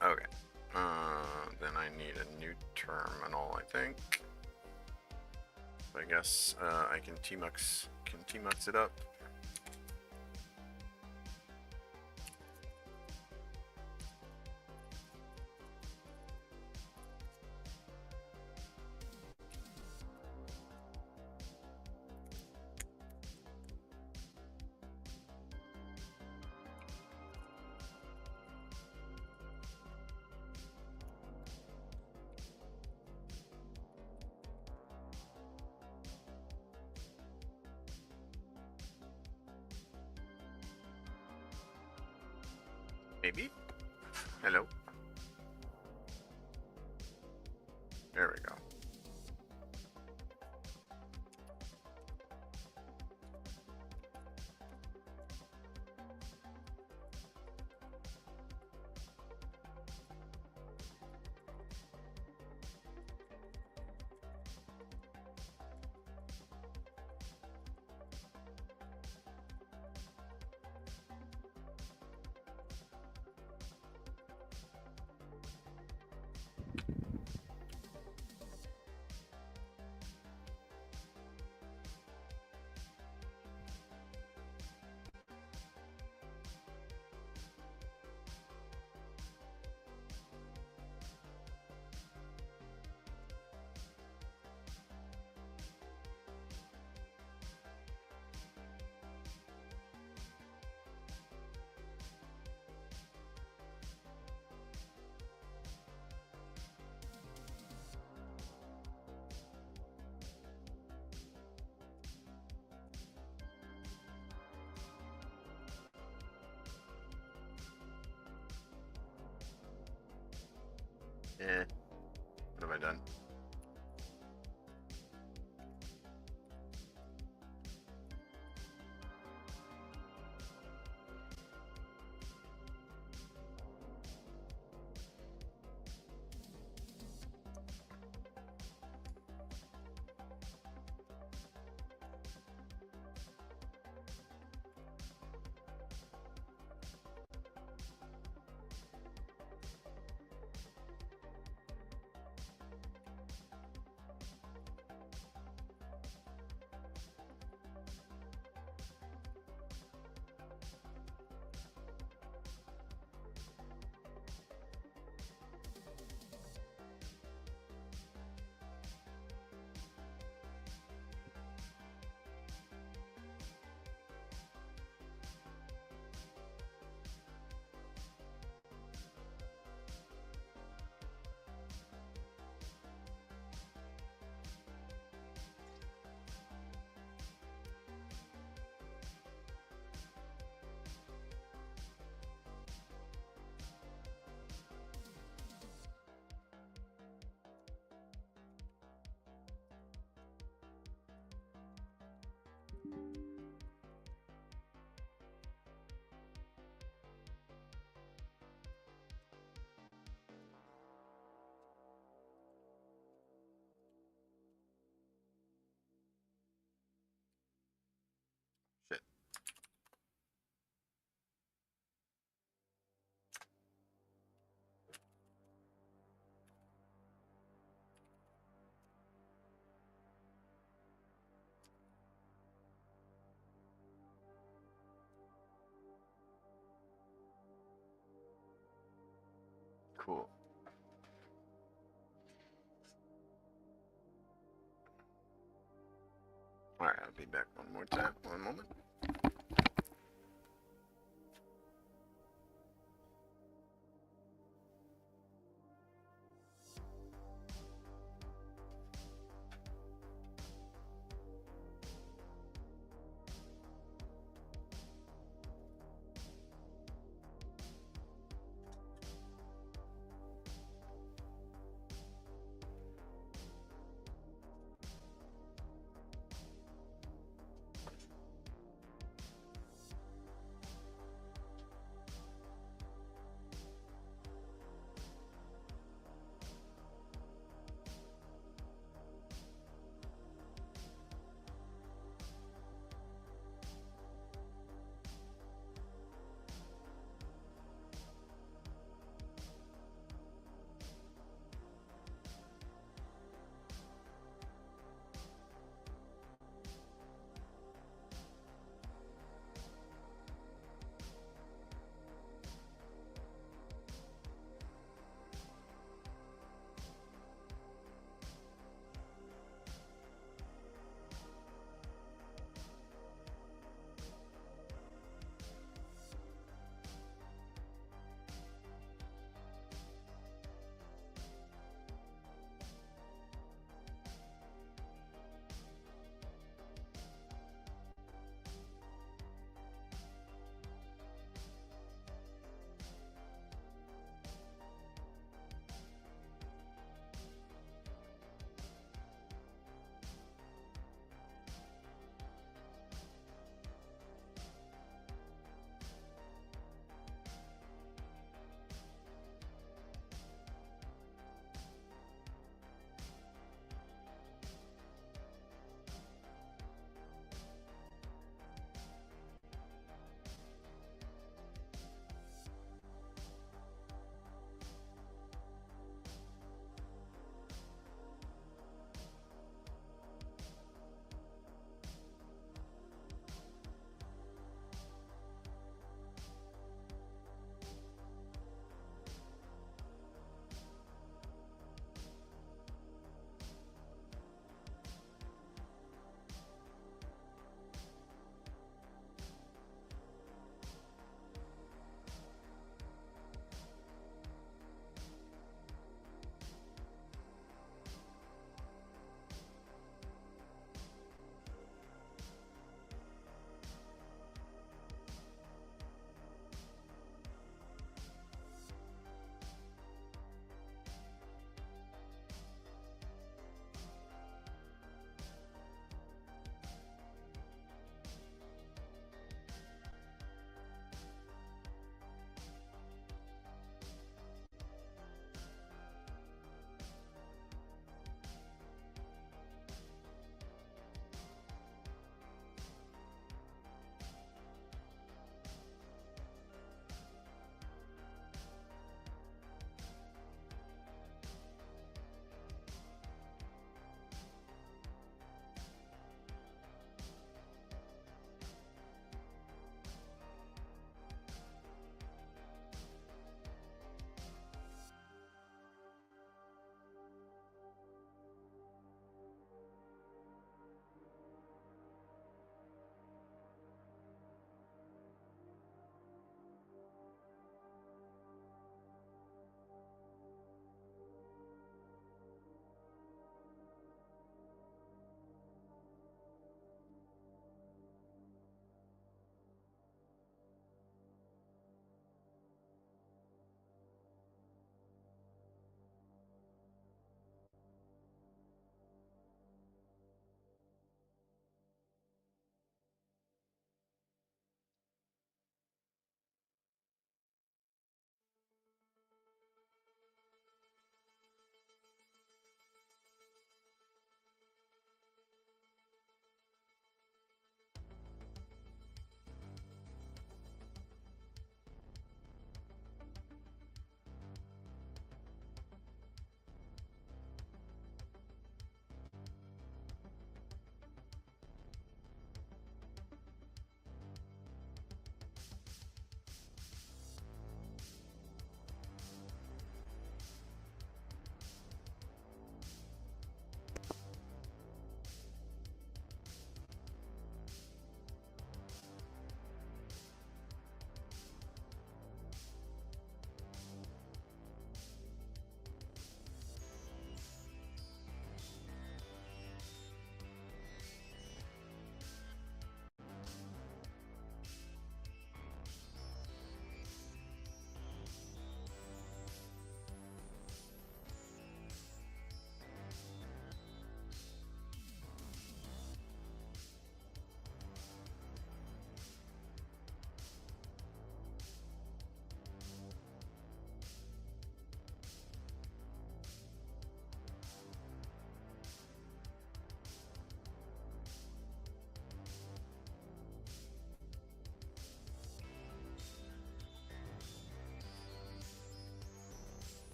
Speaker 1: okay, then I need a new terminal, I think. I guess, I can tmux it up. Maybe? Hello? There we go. Eh, what have I done? Shit. Cool. All right, I'll be back one more time. One moment.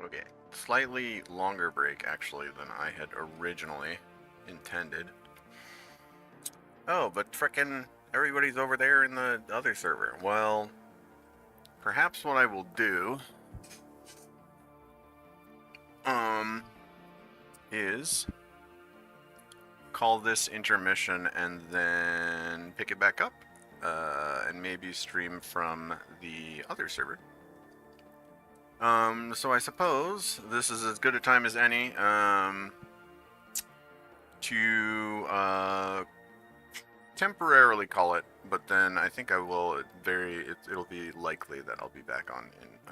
Speaker 1: Okay, slightly longer break actually than I had originally intended. Oh, but frickin' everybody's over there in the other server. Well, perhaps what I will do, is call this intermission and then pick it back up, and maybe stream from the other server. So I suppose this is as good a time as any, to, temporarily call it, but then I think I will it'll be likely that I'll be back on in